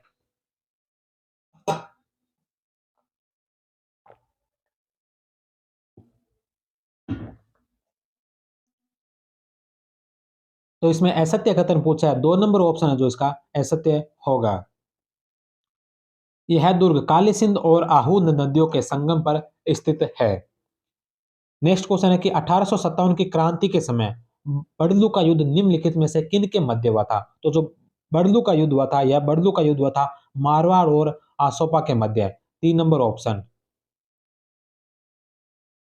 Speaker 1: तो इसमें असत्य कथन पूछा है, 2 नंबर ऑप्शन है जो इसका असत्य होगा। यह दुर्ग काली सिंध और आहू नदियों के संगम पर स्थित है। नेक्स्ट क्वेश्चन है कि 1857 की क्रांति के समय बड़लू का युद्ध निम्नलिखित में से किन के मध्य हुआ था। तो जो बड़लू का युद्ध हुआ था, यह बड़लू का युद्ध हुआ था मारवाड़ और आसोपा के मध्य, 3 नंबर ऑप्शन।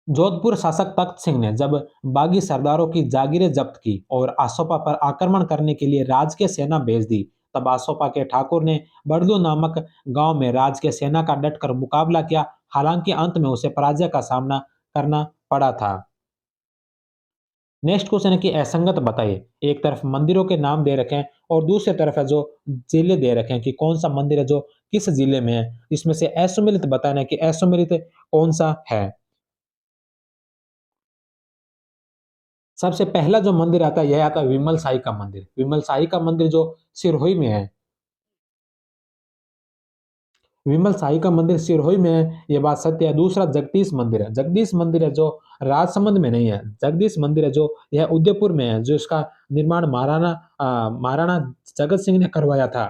Speaker 1: जोधपुर शासक तख्त सिंह ने जब बागी सरदारों की जागीरें जब्त की और आसोपा पर आक्रमण करने के लिए राजकीय सेना भेज दी, तब आसोपा के ठाकुर ने बड़लू नामक गांव में राजकीय सेना का डटकर मुकाबला किया। हालांकि अंत में उसे पराजय का सामना करना पड़ा था। नेक्स्ट क्वेश्चन है कि असंगत बताइए। एक तरफ मंदिरों के नाम दे रखे हैं और दूसरी तरफ है जो जिले दे रखे हैं कि कौन सा मंदिर है जो किस जिले में है। इसमें से असुमिलित बताना है कि असुमिलित कौन सा है। सबसे पहला जो मंदिर आता है यह आता है विमल साई का मंदिर। विमल साई का मंदिर जो सिरोही में है, विमल साई का मंदिर सिरोही में है, यह बात सत्य है। दूसरा जगदीश मंदिर है। जगदीश मंदिर है जो राजसमंद में नहीं है। जगदीश मंदिर है जो यह उदयपुर में है, जो इसका निर्माण महाराणा जगत सिंह ने करवाया था।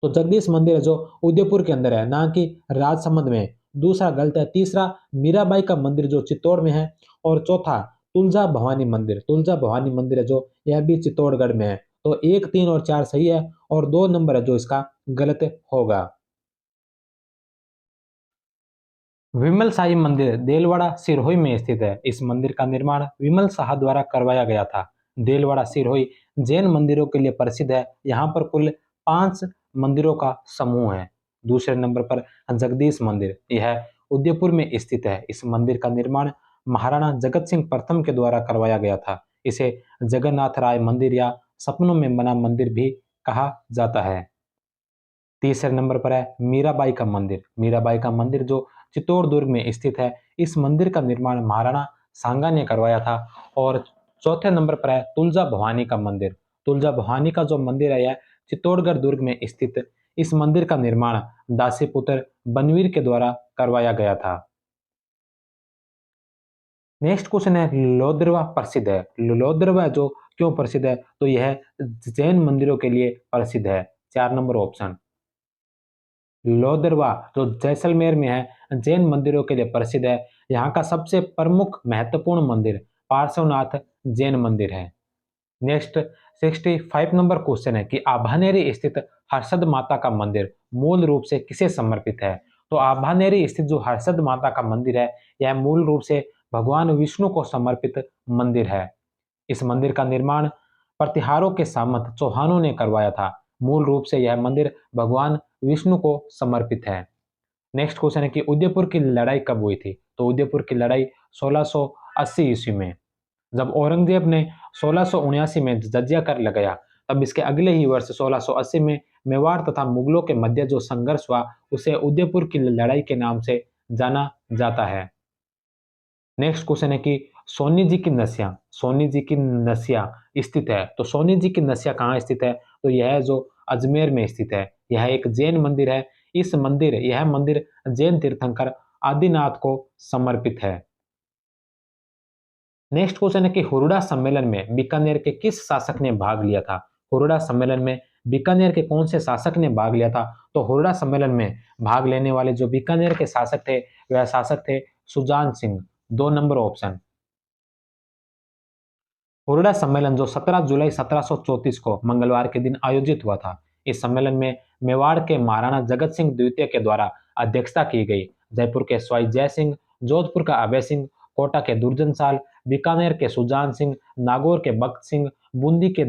Speaker 1: तो जगदीश मंदिर है जो उदयपुर के अंदर है, ना कि राजसमंद में। दूसरा गलत है। तीसरा मीराबाई का मंदिर जो चित्तौड़ में है। और चौथा तुलजा भवानी मंदिर। तुलजा भवानी मंदिर है जो यह भी चित्तौड़गढ़ में है। तो 1, 3 और 4 सही है, और 2 नंबर है जो इसका गलत होगा। विमल साई मंदिर देलवाड़ा सिरोही में स्थित है। इस मंदिर का निर्माण विमल शाह द्वारा करवाया गया था। देलवाड़ा सिरोही जैन मंदिरों के लिए प्रसिद्ध है। यहाँ पर कुल 5 मंदिरों का समूह है। दूसरे नंबर पर जगदीश मंदिर, यह उदयपुर में स्थित है। इस मंदिर का निर्माण महाराणा जगत सिंह प्रथम के द्वारा करवाया गया था। इसे जगन्नाथ राय मंदिर या सपनों में बना मंदिर भी कहा जाता है। तीसरे नंबर पर है मीराबाई का मंदिर। मीराबाई का मंदिर जो चित्तौड़ दुर्ग में स्थित है। इस मंदिर का निर्माण महाराणा सांगा ने करवाया था। और चौथे नंबर पर है तुलजा भवानी का मंदिर। तुलजा भवानी का जो मंदिर है यह चित्तौड़गढ़ दुर्ग में स्थित। इस मंदिर का निर्माण दासीपुत्र बनवीर के द्वारा करवाया गया था। नेक्स्ट क्वेश्चन है लोद्रवा प्रसिद्ध है। लोद्रवा जो क्यों प्रसिद्ध है, तो यह जैन मंदिरों के लिए प्रसिद्ध है, 4 नंबर ऑप्शन। लोदरवा जो जैसलमेर में है, जैन मंदिरों के लिए प्रसिद्ध है। यहाँ का सबसे प्रमुख महत्वपूर्ण मंदिर पार्श्वनाथ जैन मंदिर है। नेक्स्ट 65 नंबर क्वेश्चन है कि आभानेरी स्थित हर्षद माता का मंदिर मूल रूप से किसे समर्पित है? तो आभानेरी स्थित जो हर्षद माता का मंदिर है, यह मूल रूप से भगवान विष्णु को समर्पित मंदिर है। इस मंदिर का निर्माण प्रतिहारों के सामंत चौहानों ने करवाया था। मूल रूप से यह मंदिर भगवान विष्णु को समर्पित है। नेक्स्ट क्वेश्चन है कि उदयपुर की लड़ाई कब हुई थी? तो उदयपुर की लड़ाई 1680 ईस्वी में। जब औरंगजेब ने 1679 में जजिया कर लगाया, तब इसके अगले ही वर्ष 1680 में मेवाड़ तथा मुगलों के मध्य जो संघर्ष हुआ, उसे उदयपुर की लड़ाई के नाम से जाना जाता है। नेक्स्ट क्वेश्चन है कि सोनी जी की नसिया स्थित है। तो सोनी जी की नसिया कहाँ स्थित है? तो यह जो अजमेर में स्थित है। यह एक जैन मंदिर है। यह मंदिर जैन तीर्थंकर आदिनाथ को समर्पित है। नेक्स्ट क्वेश्चन है कि हुरडा सम्मेलन में बीकानेर के किस शासक ने भाग लिया था? हुरडा सम्मेलन में बीकानेर के कौन से शासक ने भाग लिया था? तो हुरडा सम्मेलन में भाग लेने वाले जो बीकानेर के शासक थे, वह शासक थे सुजान सिंह। 2 number option. हुरडा सम्मेलन जो 17 जुलाई 1734 को मंगलवार के दिन आयोजित हुआ था। इस सम्मेलन में मेवाड़ के महाराणा जगत सिंह द्वितीय के द्वारा अध्यक्षता की गई। जयपुर के स्वाई जय सिंह, जोधपुर का अभय सिंह, कोटा के दुर्जन साल, बीकानेर के सुजान सिंह, नागौर के बख्त सिंह, बूंदी के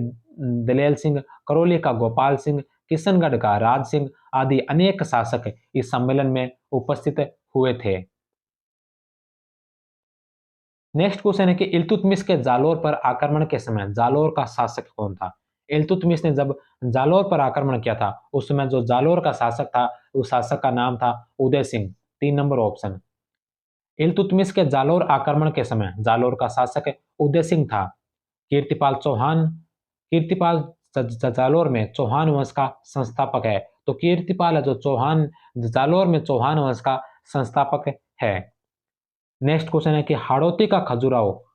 Speaker 1: दलेल सिंह, करौली का गोपाल सिंह, किशनगढ़ का राज सिंह आदि अनेक शासक इस सम्मेलन में उपस्थित हुए थे। नेक्स्ट क्वेश्चन है कि इल्तुतमिश के जालोर पर आक्रमण के समय जालोर का शासक कौन था? इल्तुतमिश ने जब जालोर पर आक्रमण किया था, उस समय जो जालोर का शासक था, उस शासक का नाम था उदय सिंह। 3 number option. इल्तुतमिश के जालोर आक्रमण के समय जालोर का शासक उदय सिंह था। कीर्तिपाल चौहान कीर्तिपाल जालोर में चौहान वंश का संस्थापक है। तो कीर्तिपाल है जो चौहान जालोर में चौहान वंश का संस्थापक है। नेक्स्ट क्वेश्चन है कि हाड़ौती का खजुराहो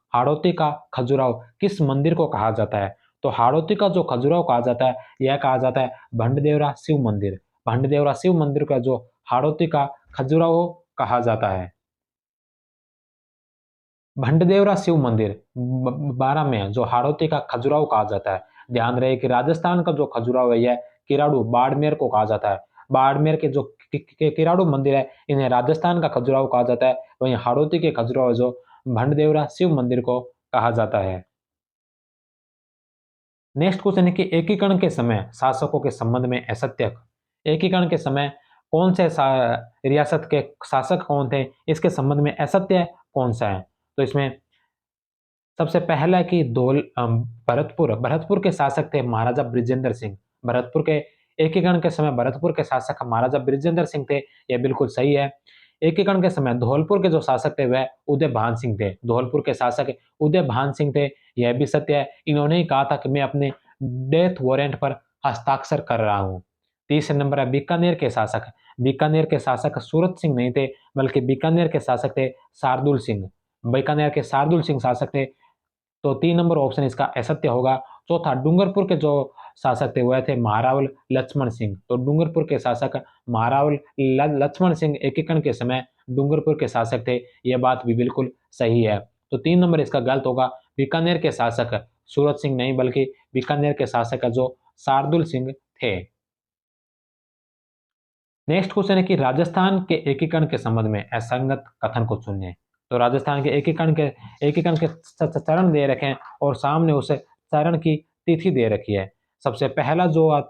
Speaker 1: किस मंदिर को कहा जाता है? तो हाड़ौती का जो खजुराहो कहा जाता है, यह कहा जाता है भंडदेवरा शिव मंदिर। भंडदेवरा शिव मंदिर का जो हाड़ौती का खजुराहो कहा जाता है। भंडदेवरा शिव मंदिर बारा में है, जो हाड़ौती का खजुराहो कहा जाता है। ध्यान रहे कि राजस्थान का जो खजुराहो है, यह किराड़ू बाड़मेर को कहा जाता है। बाड़मेर के जो किराड़ू मंदिर है, इन्हें राजस्थान का खजुराहो कहा जाता है। वहीं हाड़ौती के खजुराहो जो भंडदेवरा शिव मंदिर को कहा जाता है। नेक्स्ट क्वेश्चन है कि एकीकरण के समय शासकों के संबंध में असत्य। एकीकरण के समय कौन से रियासत के शासक कौन थे, इसके संबंध में असत्य कौन सा है? तो इसमें सबसे पहला है कि भरतपुर के शासक थे महाराजा बृजेंद्र सिंह। भरतपुर के एकीकरण के समय भरतपुर के शासक महाराजा बृजेंद्र सिंह थे, यह बिल्कुल सही है। एकीकरण के समय धौलपुर के जो शासक थे वह उदय भान सिंह थे। धौलपुर के शासक उदय भान सिंह थे, यह भी सत्य है। इन्होंने ही कहा था कि मैं अपने डेथ वारंट पर हस्ताक्षर कर रहा हूँ। तीसरे नंबर है बीकानेर के शासक। बीकानेर के शासक सूरत सिंह नहीं थे, बल्कि बीकानेर के शासक थे शार्दुल सिंह। बीकानेर के शार्दुल सिंह शासक थे, तो 3 नंबर ऑप्शन इसका असत्य होगा। चौथा, डूंगरपुर के जो शासक थे वह थे महारावल लक्ष्मण सिंह। तो डूंगरपुर के शासक महारावल लक्ष्मण सिंह एकीकरण के समय डूंगरपुर के शासक थे, यह बात भी बिल्कुल सही है। तो 3 नंबर इसका गलत होगा। बीकानेर के शासक सूरत सिंह नहीं, बल्कि बीकानेर के शासक जो शार्दुल सिंह थे। नेक्स्ट क्वेश्चन है कि राजस्थान के एकीकरण के संबंध में असंगत कथन को चुनिए। तो राजस्थान के एकीकरण के चरण दे रखे हैं और सामने उस चरण की तिथि दे रखी है। सबसे पहला जो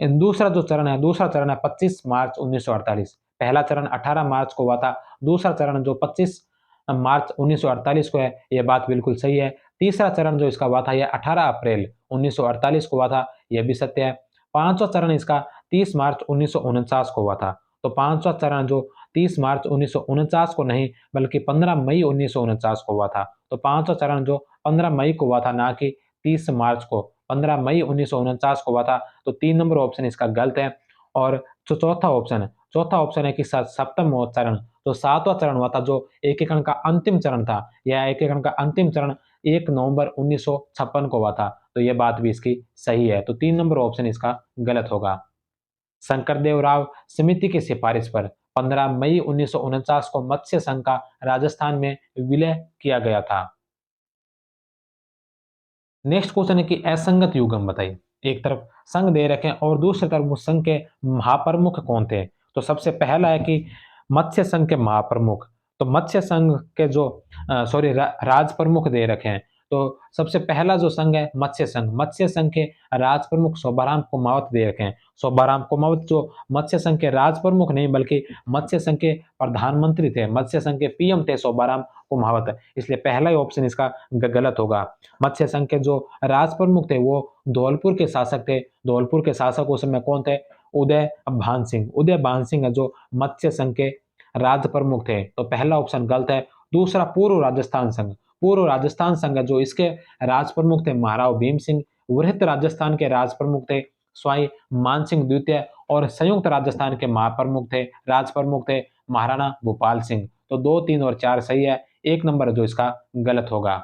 Speaker 1: दूसरा चरण है 25 मार्च 1948। पहला चरण 18 मार्च को हुआ था। दूसरा चरण जो 25 मार्च 1948 को है, यह बात बिल्कुल सही है। तीसरा चरण जो इसका हुआ था, यह 18 अप्रैल 1948 को हुआ था, यह भी सत्य है। पांचवा चरण इसका 30 मार्च 1949 को हुआ था। तो पांचवा चरण जो 30 मार्च 1949 को नहीं, बल्कि 15 मई 1949 को हुआ था। तो पांचवा चरण जो 15 मई को हुआ था, ना कि 30 मार्च को, 15 मई 1949 को हुआ था। तो 3 नंबर ऑप्शन इसका गलत है। और जो चौथा ऑप्शन है कि सप्तम चरण, जो सातवां चरण हुआ था, जो एकीकरण का अंतिम चरण था, यह एकीकरण का अंतिम चरण 1 नवंबर 1956 को हुआ था। तो यह बात भी इसकी सही है। तो 3 नंबर ऑप्शन इसका गलत होगा। शंकरदेव राव समिति की सिफारिश पर 15 मई 1949 को मत्स्य संघ का राजस्थान में विलय किया गया था। नेक्स्ट क्वेश्चन है कि असंगत युग्म बताइए। एक तरफ संघ दे रखे हैं और दूसरी तरफ उस संघ के महाप्रमुख कौन थे। तो सबसे पहला है कि मत्स्य संघ के महाप्रमुख। तो मत्स्य संघ के जो राज प्रमुख दे रखे हैं। तो सबसे पहला जो संघ है मत्स्य संघ के राज प्रमुख शोभाराम कुमावत दे रखे हैं। शोभाराम कुमावत जो मत्स्य संघ के राज प्रमुख नहीं बल्कि मत्स्य संघ के प्रधानमंत्री थे, मत्स्य संघ के पीएम थे शोभाराम कुमावत, इसलिए पहला ही ऑप्शन इसका गलत होगा। मत्स्य संघ के जो राज प्रमुख थे वो धौलपुर के शासक थे। धौलपुर के शासक उस समय कौन थे? उदय भान सिंह। उदय भान सिंह जो मत्स्य संघ के राज प्रमुख थे। तो पहला ऑप्शन गलत है। दूसरा पूर्व राजस्थान संघ। पूर्व राजस्थान संघ जो इसके राज प्रमुख थे महाराव भीम सिंह। वृहत राजस्थान के राज प्रमुख थे स्वाई मान सिंह द्वितीय और संयुक्त राजस्थान के महाप्रमुख थे राज प्रमुख थे महाराणा भूपाल सिंह। तो 2, 3 और 4 सही है। 1 नंबर जो इसका गलत होगा।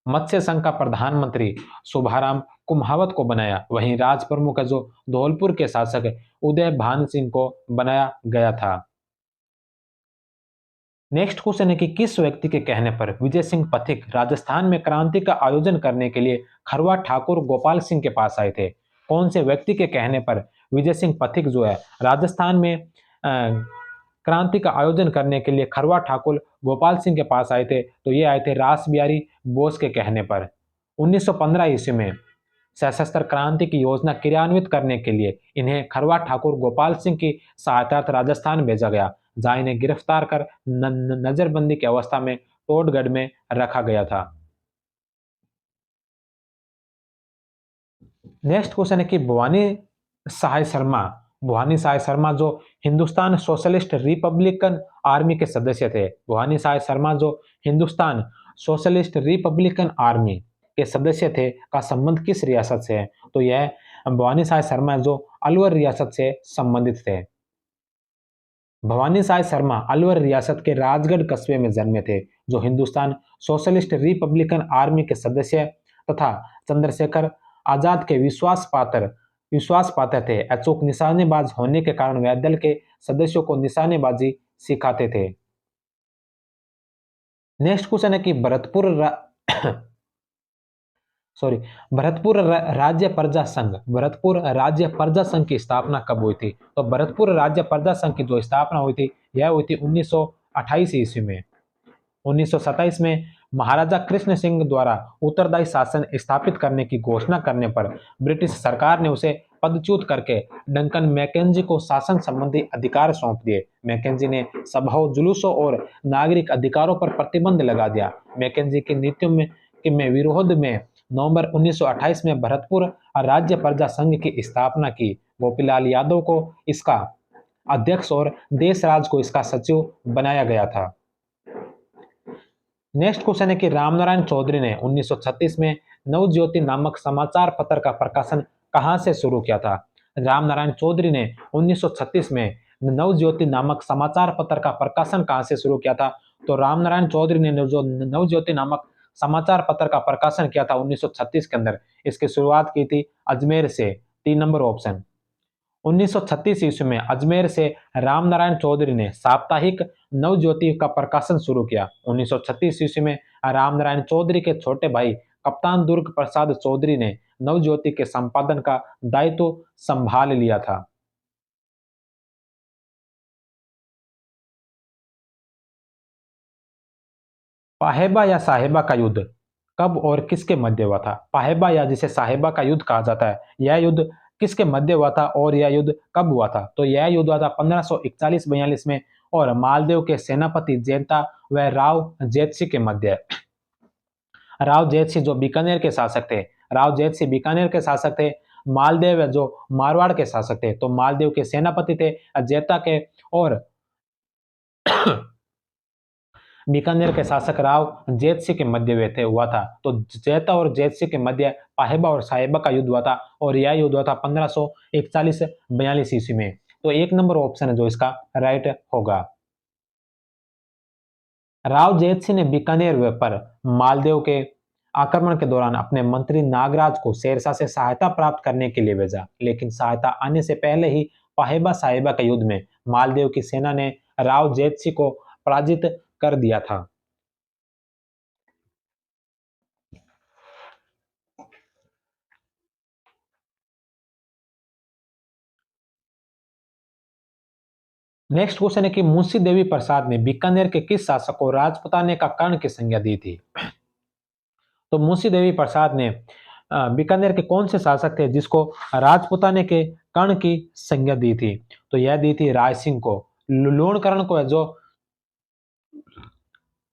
Speaker 1: मत्स्य संघ का प्रधानमंत्री शोभाराम कुमावत को बनाया, वहीं राज प्रमुख जो धौलपुर के शासक उदय भान सिंह को बनाया गया था। नेक्स्ट क्वेश्चन है कि किस व्यक्ति के कहने पर विजय सिंह पथिक राजस्थान में क्रांति का आयोजन करने के लिए खरवा ठाकुर गोपाल सिंह के पास आए थे। कौन से व्यक्ति के कहने पर विजय सिंह पथिक जो है राजस्थान में क्रांति का आयोजन करने के लिए खरवा ठाकुर गोपाल सिंह के पास आए थे। तो ये आए थे रास बिहारी बोस के कहने पर। 1915 ईस्वी में सशस्त्र क्रांति की योजना क्रियान्वित करने के लिए इन्हें खरवा ठाकुर गोपाल सिंह की सहायता राजस्थान भेजा गया, जहां इन्हें गिरफ्तार कर नजरबंदी की अवस्था में टोडगढ़ में रखा गया था। नेक्स्ट क्वेश्चन है कि भवानी सहाय शर्मा जो हिंदुस्तान सोशलिस्ट रिपब्लिकन आर्मी के सदस्य थे। भवानी सहाय शर्मा जो हिंदुस्तान सोशलिस्ट रिपब्लिकन आर्मी के सदस्य थे का संबंध किस रियासत से है? तो यह भवानी सहाय शर्मा जो अलवर रियासत से संबंधित थे। भवानी सहाय शर्मा अलवर रियासत के राजगढ़ कस्बे में जन्मे थे, जो हिंदुस्तान सोशलिस्ट रिपब्लिकन आर्मी के सदस्य तथा चंद्रशेखर आजाद के विश्वास पात्र थे। अचूक निशानेबाज होने के कारण वह दल के सदस्यों को निशानेबाजी सिखाते थे। नेक्स्ट क्वेश्चन है कि सॉरी भरतपुर राज्य प्रजा संघ की स्थापना कब हुई थी? तो भरतपुर राज्य प्रजा संघ की जो स्थापना हुई थी यह हुई थी 1928 ईस्वी में। 1927 में महाराजा कृष्ण सिंह द्वारा उत्तरदायी शासन स्थापित करने की घोषणा करने पर ब्रिटिश सरकार ने उसे पदच्युत करके डंकन मैकेंजी को शासन संबंधी अधिकार सौंप दिए। मैकेंजी ने सभाओं, जुलूसों और नागरिक अधिकारों पर प्रतिबंध लगा दिया। मैकेंजी की नीतियों में विरोध में नवंबर 1928 में भरतपुर राज्य प्रजा संघ की स्थापना की। गोपीलाल यादव को इसका अध्यक्ष और देशराज को इसका सचिव बनाया गया था। नेक्स्ट क्वेश्चन है कि रामनारायण चौधरी ने 1936 में नवज्योति नामक समाचार पत्र का प्रकाशन कहां से शुरू किया था? रामनारायण चौधरी ने 1936 में नवज्योति नामक समाचार पत्र का प्रकाशन कहां से शुरू किया था? तो रामनारायण चौधरी ने जो नवज्योति नामक समाचार पत्र का प्रकाशन किया था 1936 के अंदर, इसकी शुरुआत की थी अजमेर से। 3 नंबर ऑप्शन। 1936 ईस्वी में अजमेर से रामनारायण चौधरी ने साप्ताहिक नवज्योति का प्रकाशन शुरू किया। 1936 ईस्वी में रामनारायण चौधरी के छोटे भाई कप्तान दुर्ग प्रसाद चौधरी ने नवज्योति के संपादन का दायित्व संभाल लिया था। पाहेबा या साहेबा का युद्ध कब और किसके मध्य हुआ था? पाहेबा या जिसे साहेबा का युद्ध कहा जाता है, यह युद्ध किसके मध्य हुआ था और यह युद्ध कब हुआ था? तो यह युद्ध हुआ था 1541-42 में और मालदेव के सेनापति जैंता व राव जेतसी के मध्य। राव जेतसी जो बीकानेर के शासक थे, राव जेतसी बीकानेर के शासक थे। मालदेव जो मारवाड़ के शासक थे। तो मालदेव के सेनापति थे जैता के और बीकानेर के शासक राव जेतसी के मध्य हुआ था। तो जैता और जेतसी के मध्य पाहेबा और साहेबा का युद्ध हुआ था और यह युद्ध हुआ था 1541-42 ईस्वी में। तो 1 नंबर ऑप्शन है जो इसका राइट होगा। राव जेतसी ने बीकानेर पर मालदेव के आक्रमण के दौरान अपने मंत्री नागराज को शेरशाह से सहायता प्राप्त करने के लिए भेजा, लेकिन सहायता आने से पहले ही पाहेबा साहिबा के युद्ध में मालदेव की सेना ने राव जेत सिंह को पराजित कर दिया था। नेक्स्ट क्वेश्चन है कि मुंशी देवी प्रसाद ने बीकानेर के किस शासक को राजपुताने का कर्ण की संज्ञा दी थी? तो मुंशी देवी प्रसाद ने बीकानेर के कौन से शासक थे जिसको राजपुताने के कर्ण की संज्ञा दी थी? तो यह दी थी राय सिंह को। लूणकरण को जो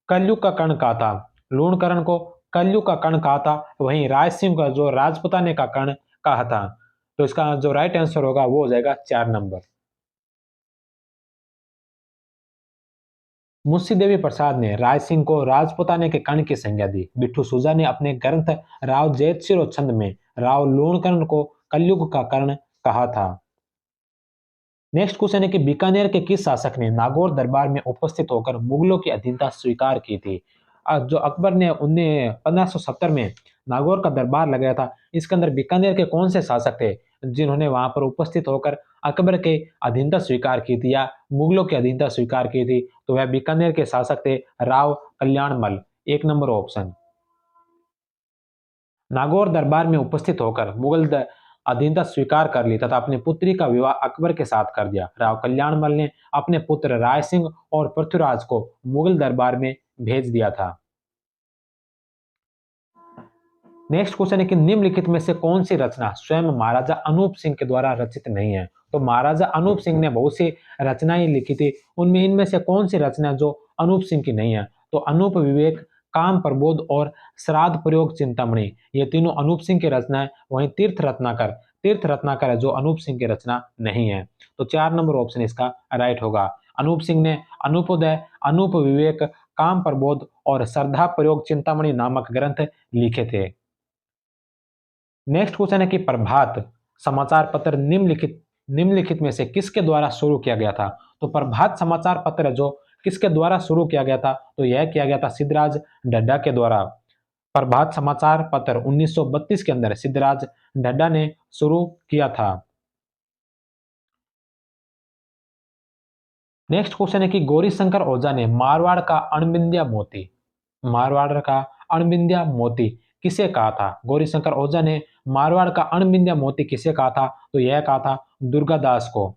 Speaker 1: कलयुग का कर्ण कहा था, लूणकरण को कलयुग का कर्ण कहा था, वहीं राय सिंह को जो राजपुताने का कर्ण कहा था। तो इसका जो राइट आंसर होगा वो हो जाएगा 4 नंबर। मुंशी देवी प्रसाद ने राय सिंह को राजपुताने के कर्ण की संज्ञा दी। बिट्ठू सुजा ने अपने ग्रंथ राव जयसिरो छंद में राव लूणकरण को कलयुग का कर्ण कहा था। नेक्स्ट क्वेश्चन है कि बीकानेर के किस शासक ने नागौर दरबार में उपस्थित होकर मुगलों की अधीनता स्वीकार की थी? जो अकबर ने 1570 में नागौर का दरबार लगाया था, इसके अंदर बीकानेर के कौन से शासक थे जिन्होंने वहां पर उपस्थित होकर अकबर के अधीनता स्वीकार की थी या मुगलों की अधीनता स्वीकार की थी? तो वह बीकानेर के शासक थे राव कल्याणमल। 1 number option. नागौर दरबार में उपस्थित होकर अधीनता स्वीकार कर ली तथा अपनी पुत्री का विवाह अकबर के साथ कर दिया। राव कल्याणमल ने अपने पुत्र राय सिंह और पृथ्वीराज को मुगल दरबार में भेज दिया था। नेक्स्ट क्वेश्चन है कि निम्नलिखित में से कौन सी रचना स्वयं महाराजा अनूप सिंह के द्वारा रचित नहीं है? तो महाराजा अनूप सिंह ने बहुत सी रचनाएं लिखी थी, उनमें इनमें से कौन सी रचना जो अनूप सिंह की नहीं है? तो अनूप विवेक, काम प्रबोध और श्राद्ध प्रयोग चिंतामणि, ये तीनों अनूप सिंह की रचना है। वहीं तीर्थ रत्नाकर है जो अनूप सिंह की रचना नहीं है। तो 4 नंबर ऑप्शन इसका राइट होगा। अनूप सिंह ने अनूपोदय, अनूप विवेक, काम प्रबोध और श्रद्धा प्रयोग चिंतामणि नामक ग्रंथ लिखे थे। नेक्स्ट क्वेश्चन है कि प्रभात समाचार पत्र निम्नलिखित में से किसके द्वारा शुरू किया गया था? तो प्रभात समाचार पत्र जो किसके द्वारा शुरू किया गया था? तो यह किया गया था सिद्धराज ढड्डा के द्वारा। प्रभात समाचार पत्र 1932 के अंदर सिद्धराज ढड्डा ने शुरू किया था। नेक्स्ट क्वेश्चन है कि गौरीशंकर ओझा ने मारवाड़ का अणबिंदिया मोती किसे कहा था? गौरीशंकर ओझा ने मारवाड़ का अणबिंदिया मोती किसे कहा था? तो यह कहा था दुर्गादास को।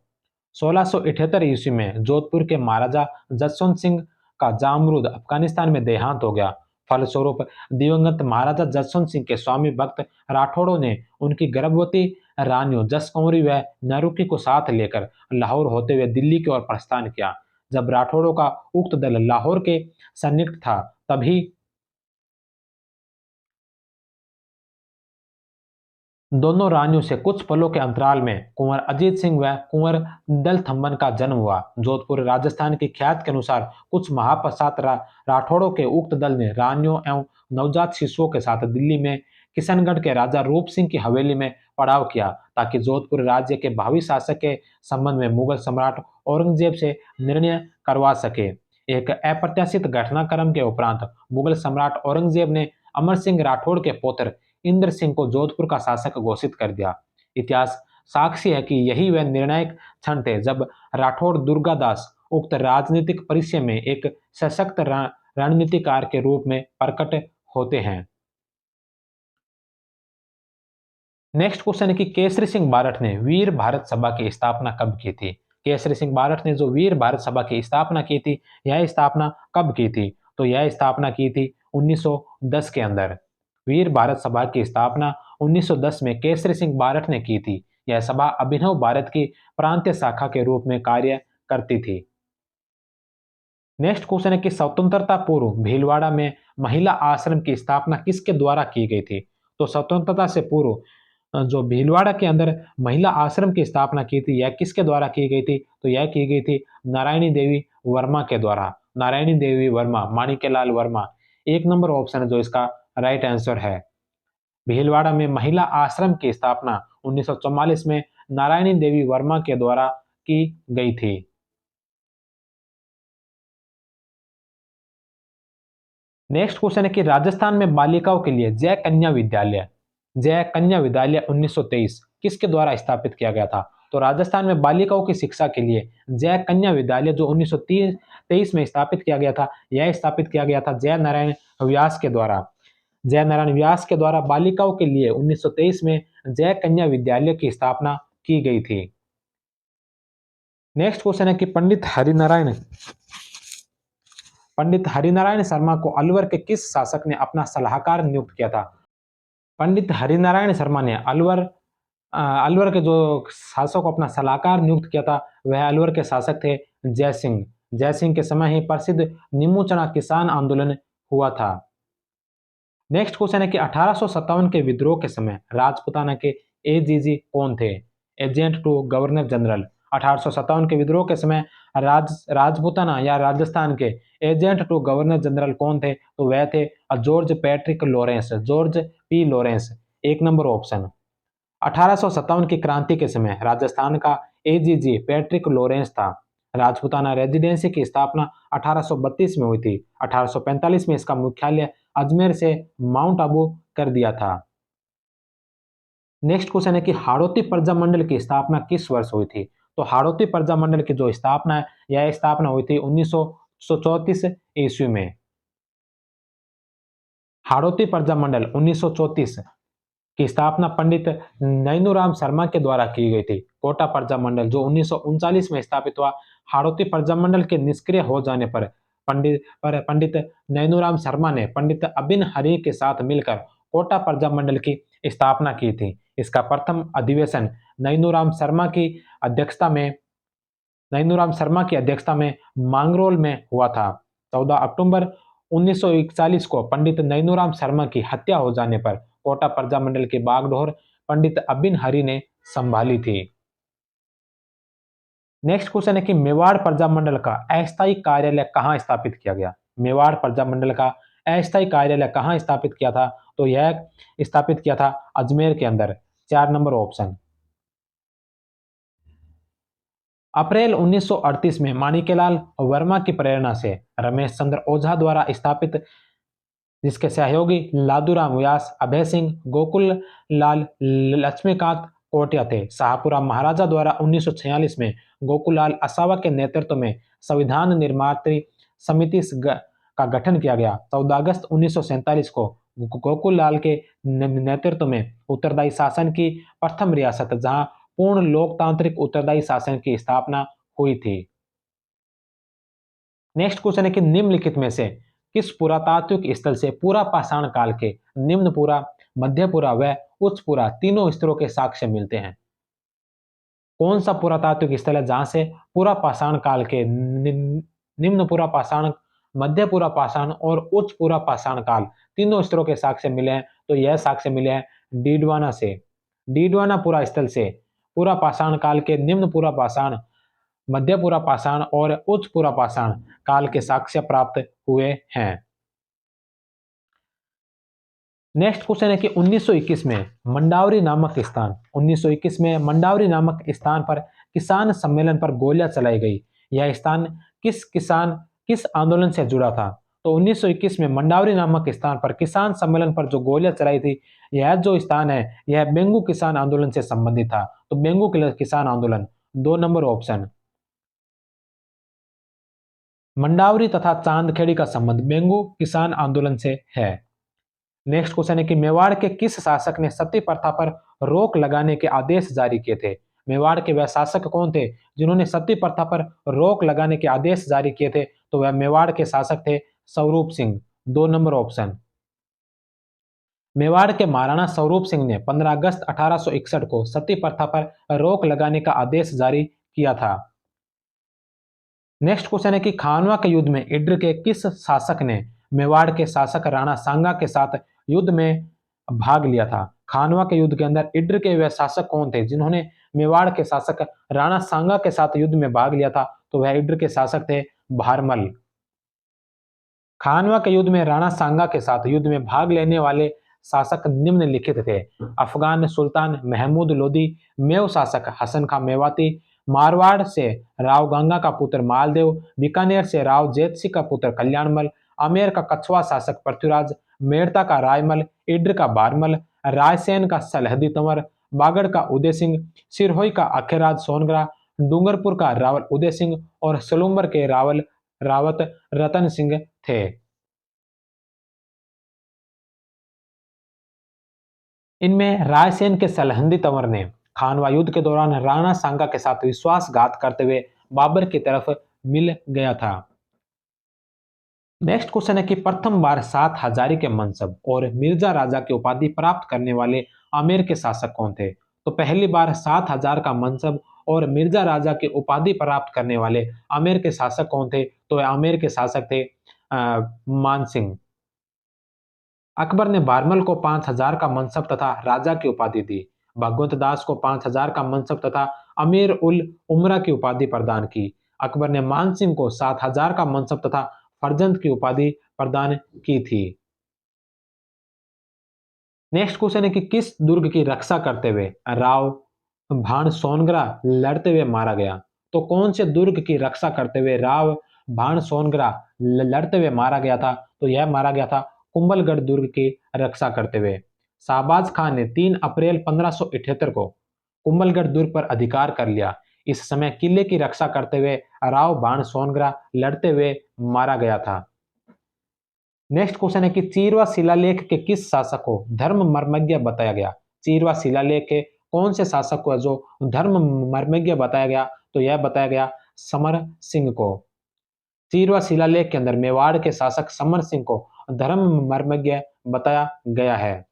Speaker 1: 1678 ईस्वी में जोधपुर के महाराजा जसवंत सिंह का जामरूद अफगानिस्तान में देहांत हो गया। फलस्वरूप दिवंगत महाराजा जसवंत सिंह के स्वामी भक्त राठौड़ों ने उनकी गर्भवती रानियों जसकौरी व नरुकी को साथ लेकर लाहौर होते हुए दिल्ली की ओर प्रस्थान किया। जब राठौड़ों का उक्त दल लाहौर के सन्निकट था, तभी दोनों रानियों से कुछ पलों के अंतराल में कुंवर अजीत सिंह व कुंवर दलथम्बन का जन्म हुआ। जोधपुर राजस्थान की ख्यात के अनुसार कुछ माह पश्चात राठौड़ों के उक्त दल ने रानियों एवं नवजात शिशुओं के साथ दिल्ली में किशनगढ़ के राजा रूप सिंह की हवेली में पड़ाव किया ताकि जोधपुर राज्य के भावी शासक के संबंध में मुगल सम्राट औरंगजेब से निर्णय करवा सके। एक अप्रत्याशित घटनाक्रम के उपरांत मुगल सम्राट औरंगजेब ने अमर सिंह राठौड़ के पुत्र इंद्र सिंह को जोधपुर का शासक घोषित कर दिया। इतिहास साक्षी है कि यही वह निर्णायक क्षण थे जब राठौड़ दुर्गादास उक्त राजनीतिक परिसर में एक सशक्त रणनीतिकार के रूप में प्रकट होते हैं। नेक्स्ट क्वेश्चन है कि केसरी सिंह बारठ ने वीर भारत सभा की स्थापना कब की थी? केसरी सिंह बारठ ने जो वीर भारत सभा की स्थापना की थी, यह स्थापना कब की थी? तो यह स्थापना की थी 1910 के अंदर। वीर भारत सभा की स्थापना 1910 में केसरी सिंह बारठ ने की थी। यह सभा अभिनव भारत की प्रांतीय शाखा के रूप में कार्य करती थी। नेक्स्ट क्वेश्चन है कि स्वतंत्रता पूर्व भीलवाड़ा में महिला आश्रम की स्थापना किसके द्वारा की गई थी? तो स्वतंत्रता से पूर्व जो भीलवाड़ा के अंदर महिला आश्रम की स्थापना की थी, यह किसके द्वारा की गई थी? तो यह की गई थी नारायणी देवी वर्मा के द्वारा। नारायणी देवी वर्मा, माणिक्यलाल वर्मा। 1 नंबर ऑप्शन है जो इसका राइट आंसर है। भीलवाड़ा में महिला आश्रम की स्थापना 1944 में नारायणी देवी वर्मा के द्वारा की गई थी। नेक्स्ट क्वेश्चन है कि राजस्थान में बालिकाओं के लिए जय कन्या विद्यालय 1923 किसके द्वारा स्थापित किया गया था? तो राजस्थान में बालिकाओं की शिक्षा के लिए जय कन्या विद्यालय जो 1923 में स्थापित किया गया था, यह स्थापित किया गया था जय नारायण व्यास के द्वारा। जय नारायण व्यास के द्वारा बालिकाओं के लिए 1923 में जय कन्या विद्यालय की स्थापना की गई थी। नेक्स्ट क्वेश्चन है कि पंडित हरिनारायण शर्मा को अलवर के किस शासक ने अपना सलाहकार नियुक्त किया था? पंडित हरिनारायण शर्मा ने अलवर के जो शासक को अपना सलाहकार नियुक्त किया था, वह अलवर के शासक थे जय सिंह। जय सिंह के समय ही प्रसिद्ध निमू-चना किसान आंदोलन हुआ था। नेक्स्ट क्वेश्चन है कि 1857 के विद्रोह के समय राजपुताना के एजीजी कौन थे? Agent to governor general. 1857 के विद्रोह के समय राजपुताना या राजस्थान के एजेंट टू गवर्नर जनरल कौन थे? तो वह थे George Patrick Lawrence, George P Lawrence. एक नंबर ऑप्शन। 1857 की क्रांति के समय राजस्थान का एजीजी पैट्रिक लॉरेंस था। राजपुताना रेजिडेंसी की स्थापना 1832 में हुई थी। 1845 में इसका मुख्यालय अजमेर से माउंट आबू कर दिया था। नेक्स्ट क्वेश्चन है कि हाड़ौती प्रजा मंडल की स्थापना किस वर्ष हुई थी? तो हाड़ौती प्रजा मंडल की जो स्थापना है, यह स्थापना हुई थी 1934 ईस्वी में। हाड़ौती प्रजा मंडल 1934 की स्थापना पंडित नैनूराम शर्मा के द्वारा की गई थी। कोटा प्रजा मंडल जो 1939 में स्थापित हुआ। हाड़ौती प्रजा मंडल के निष्क्रिय हो जाने पर पंडित नैनूराम शर्मा ने पंडित अबिन हरि के साथ मिलकर कोटा प्रजा मंडल की स्थापना की थी। इसका प्रथम अधिवेशन नैनूराम शर्मा की अध्यक्षता में मांगरोल में हुआ था। 14 अक्टूबर 1941 को पंडित नैनूराम शर्मा की हत्या हो जाने पर कोटा प्रजा मंडल की बागडोर पंडित अबिन हरि ने संभाली थी। नेक्स्ट क्वेश्चन है कि मेवाड़ प्रजा मंडल का अस्थायी कार्यालय कहां स्थापित किया गया? मेवाड़ प्रजा मंडल का अस्थायी कार्यालय कहां स्थापित किया था? तो यह स्थापित किया था अजमेर के अंदर। 4 नंबर ऑप्शन। अप्रैल 1938 में माणिक्यलाल वर्मा की प्रेरणा से रमेश चंद्र ओझा द्वारा स्थापित, जिसके सहयोगी लादूराम व्यास, अभय सिंह, गोकुल लाल, लक्ष्मीकांत कोटिया थे। शाहपुरा महाराजा द्वारा 1946 में गोकुल लाल असावा के नेतृत्व में संविधान निर्मात्री समिति का गठन किया गया। 14 अगस्त 1947 को गोकुल लाल के नेतृत्व में उत्तरदायी शासन की प्रथम रियासत, जहां पूर्ण लोकतांत्रिक उत्तरदायी शासन की स्थापना हुई थी। नेक्स्ट क्वेश्चन है कि निम्नलिखित में से किस पुरातात्विक स्थल से पूरा पाषाण काल के निम्नपुरा, मध्यपुरा व उच्चपुरा तीनों स्तरों के साक्ष्य मिलते हैं? कौन सा पुरातात्विक स्थल है जहां से पूरा पाषाण काल के निम्नपुरा पाषाण, मध्यपुरा पाषाण और उच्चपुरा पाषाण काल तीनों स्तरों के साक्ष्य मिले हैं? तो यह साक्ष्य मिले हैं डीडवाना से। डीडवाना पुरा स्थल से पूरा पाषाण काल के निम्नपुरा पाषाण, मध्यपुरा पाषाण और उच्चपुरा पाषाण काल के साक्ष्य प्राप्त हुए हैं। नेक्स्ट क्वेश्चन है कि 1921 में मंडावरी नामक स्थान पर किसान सम्मेलन पर गोलियां चलाई गई। यह स्थान किस आंदोलन से जुड़ा था? तो 1921 में मंडावरी नामक स्थान पर किसान सम्मेलन पर जो गोलियां चलाई थी, यह जो स्थान है, यह बेंगू किसान आंदोलन से संबंधित था। तो बेंगू किसान आंदोलन। 2 नंबर ऑप्शन। मंडावरी तथा चांदखेड़ी का संबंध बेंगू किसान आंदोलन से है। नेक्स्ट क्वेश्चन है कि मेवाड़ के किस शासक ने सती प्रथा पर रोक लगाने के आदेश जारी किए थे? मेवाड़ के वह शासक कौन थे जिन्होंने सती प्रथा पर रोक लगाने के आदेश जारी किए थे? तो वह मेवाड़ के शासक थे स्वरूप सिंह। 2 number option. मेवाड़ के महाराणा स्वरूप सिंह ने 15 अगस्त 1861 को सती प्रथा पर रोक लगाने का आदेश जारी किया था। नेक्स्ट क्वेश्चन है कि खानवा के युद्ध में इड्र के किस शासक ने मेवाड़ के शासक राणा सांगा के साथ युद्ध में भाग लिया था? खानवा के युद्ध के अंदर इड्र के वह शासक कौन थे जिन्होंने मेवाड़ के शासक राणा सांगा के साथ युद्ध में भाग लिया था? तो वह इड्र के शासक थे भारमल। खानवा के युद्ध में राणा सांगा के साथ युद्ध में भाग लेने वाले शासक निम्नलिखित थे: अफगान सुल्तान महमूद लोदी, मेव शासक हसन खां मेवाती, मारवाड़ से राव गंगा का पुत्र मालदेव, बीकानेर से राव जेत सिंह का पुत्र कल्याणमल, आमेर का कछुआ शासक पृथ्वीराज, मेड़ता का रायमल, इड्र का बारमल, रायसेन का सलहदी तंवर, बागड़ का उदय सिंह, सिरहोई का अखेराज सोनगरा, डूंगरपुर का रावल उदय सिंह और सलूम्बर के रावत रतन सिंह थे। इनमें रायसेन के सलहदी तंवर ने खानवा युद्ध के दौरान राणा सांगा के साथ विश्वासघात करते हुए बाबर की तरफ मिल गया था। नेक्स्ट क्वेश्चन है कि प्रथम बार 7 हजारी के मनसब और मिर्जा राजा की उपाधि प्राप्त करने वाले आमेर के शासक कौन थे? तो पहली बार 7 हजार का मनसब और मिर्जा राजा की उपाधि प्राप्त करने वाले आमेर के शासक कौन थे? तो आमेर के शासक थे मान सिंह। अकबर ने बारमल को 5 हजार का मनसब तथा राजा की उपाधि दी। भगवंत दास को 5 हजार का मनसब तथा अमीर उल उमरा की उपाधि प्रदान की। अकबर ने मान सिंह को 7 हजार का मनसब तथा फरजंद की उपाधि प्रदान की थी। नेक्स्ट क्वेश्चन है कि किस दुर्ग की रक्षा करते हुए राव भान सोनगरा लड़ते हुए मारा गया? तो कौन से दुर्ग की रक्षा करते हुए राव भान सोनगरा लड़ते हुए मारा गया था? तो यह मारा गया था कुंभलगढ़ दुर्ग की रक्षा करते हुए। शाहबाज खान ने 3 अप्रैल 1578 को कुंभलगढ़ दुर्ग पर अधिकार कर लिया। इस समय किले की रक्षा करते हुए राव भान सोनगरा लड़ते हुए मारा गया था। नेक्स्ट क्वेश्चन है कि चीरवा शिलालेख के किस शासक को धर्म मर्मज्ञ बताया गया? चीरवा शिलालेख के कौन से शासक को जो धर्म मर्मज्ञ बताया गया? तो यह बताया गया समर सिंह को। चीरवा शिलालेख के अंदर मेवाड़ के शासक समर सिंह को धर्म मर्मज्ञ बताया गया है।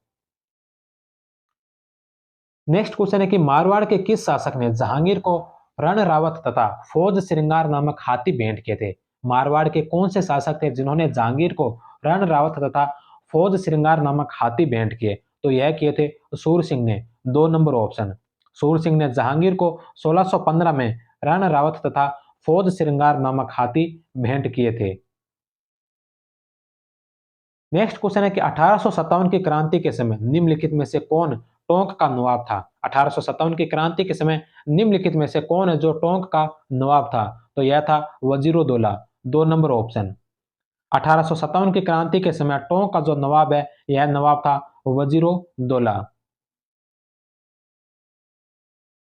Speaker 1: नेक्स्ट क्वेश्चन है कि मारवाड़ के किस शासक ने जहांगीर को रण रावत तथा फौज श्रृंगार नामक हाथी भेंट किए थे? मारवाड़ के कौन से शासक थे जिन्होंने जहांगीर को रण रावत तथा फौज श्रृंगार नामक हाथी भेंट किए? तो यह किए थे सूर सिंह ने। 2 नंबर ऑप्शन। सूर सिंह ने जहांगीर को 1615 में रण रावत तथा फौज श्रृंगार नामक हाथी भेंट किए थे। नेक्स्ट क्वेश्चन है कि 1857 की क्रांति के समय निम्नलिखित में से कौन टोंक का नवाब था? 1857 की क्रांति के समय निम्नलिखित में से कौन है जो टोंक का नवाब था? तो यह था वजीरुद्दौला। 2 नंबर ऑप्शन। 1857 की क्रांति के समय टोंक का जो नवाब है यह नवाब था वजीरुद्दौला।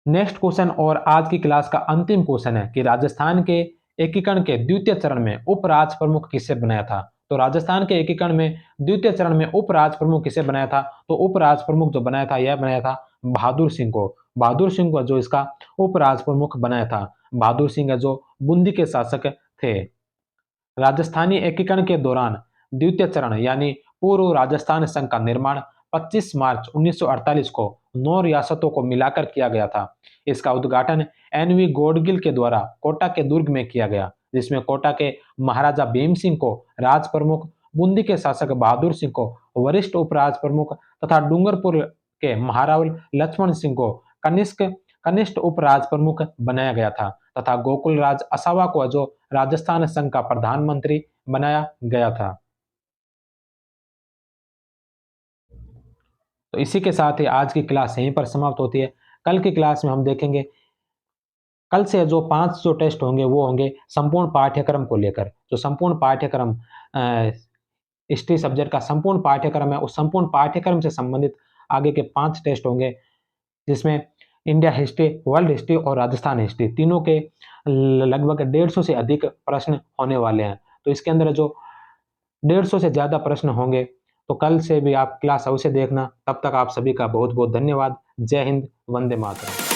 Speaker 1: नेक्स्ट क्वेश्चन और आज की क्लास का अंतिम क्वेश्चन है कि राजस्थान के एकीकरण के द्वितीय चरण में उपराज प्रमुख किसे बनाया था? तो राजस्थान के एकीकरण में द्वितीय चरण में उपराज प्रमुख किसे बनाया था? तो उपराज प्रमुख जो बनाया था यह बनाया था बहादुर सिंह को। बहादुर सिंह को जो इसका उपराज प्रमुख बनाया था। बहादुर सिंह है जो बूंदी के शासक थे। राजस्थानी एकीकरण के दौरान द्वितीय चरण यानी पूर्व राजस्थान संघ का निर्माण 25 मार्च 1948 को 9 रियासतों को मिलाकर किया गया था। इसका उद्घाटन एनवी गौडगिल के द्वारा कोटा के दुर्ग में किया गया, जिसमें कोटा के महाराजा भीम सिंह को राज प्रमुख, बूंदी के शासक बहादुर सिंह को वरिष्ठ उपराज प्रमुख तथा डूंगरपुर के महारावल लक्ष्मण सिंह को कनिष्ठ कनिष्ठ उपराज प्रमुख बनाया गया था तथा गोकुल राज असावा को जो राजस्थान संघ का प्रधानमंत्री बनाया गया था। तो इसी के साथ ही आज की क्लास यहीं पर समाप्त होती है। कल की क्लास में हम देखेंगे, कल से जो 5 जो टेस्ट होंगे वो होंगे संपूर्ण पाठ्यक्रम को लेकर। जो संपूर्ण पाठ्यक्रम हिस्ट्री सब्जेक्ट का संपूर्ण पाठ्यक्रम है, उस संपूर्ण पाठ्यक्रम से संबंधित आगे के 5 टेस्ट होंगे, जिसमें इंडिया हिस्ट्री, वर्ल्ड हिस्ट्री और राजस्थान हिस्ट्री तीनों के लगभग 150 से अधिक प्रश्न होने वाले हैं। तो इसके अंदर जो 150 से ज़्यादा प्रश्न होंगे, तो कल से भी आप क्लास अवश्य देखना। तब तक आप सभी का बहुत बहुत धन्यवाद। जय हिंद, वंदे मातरम।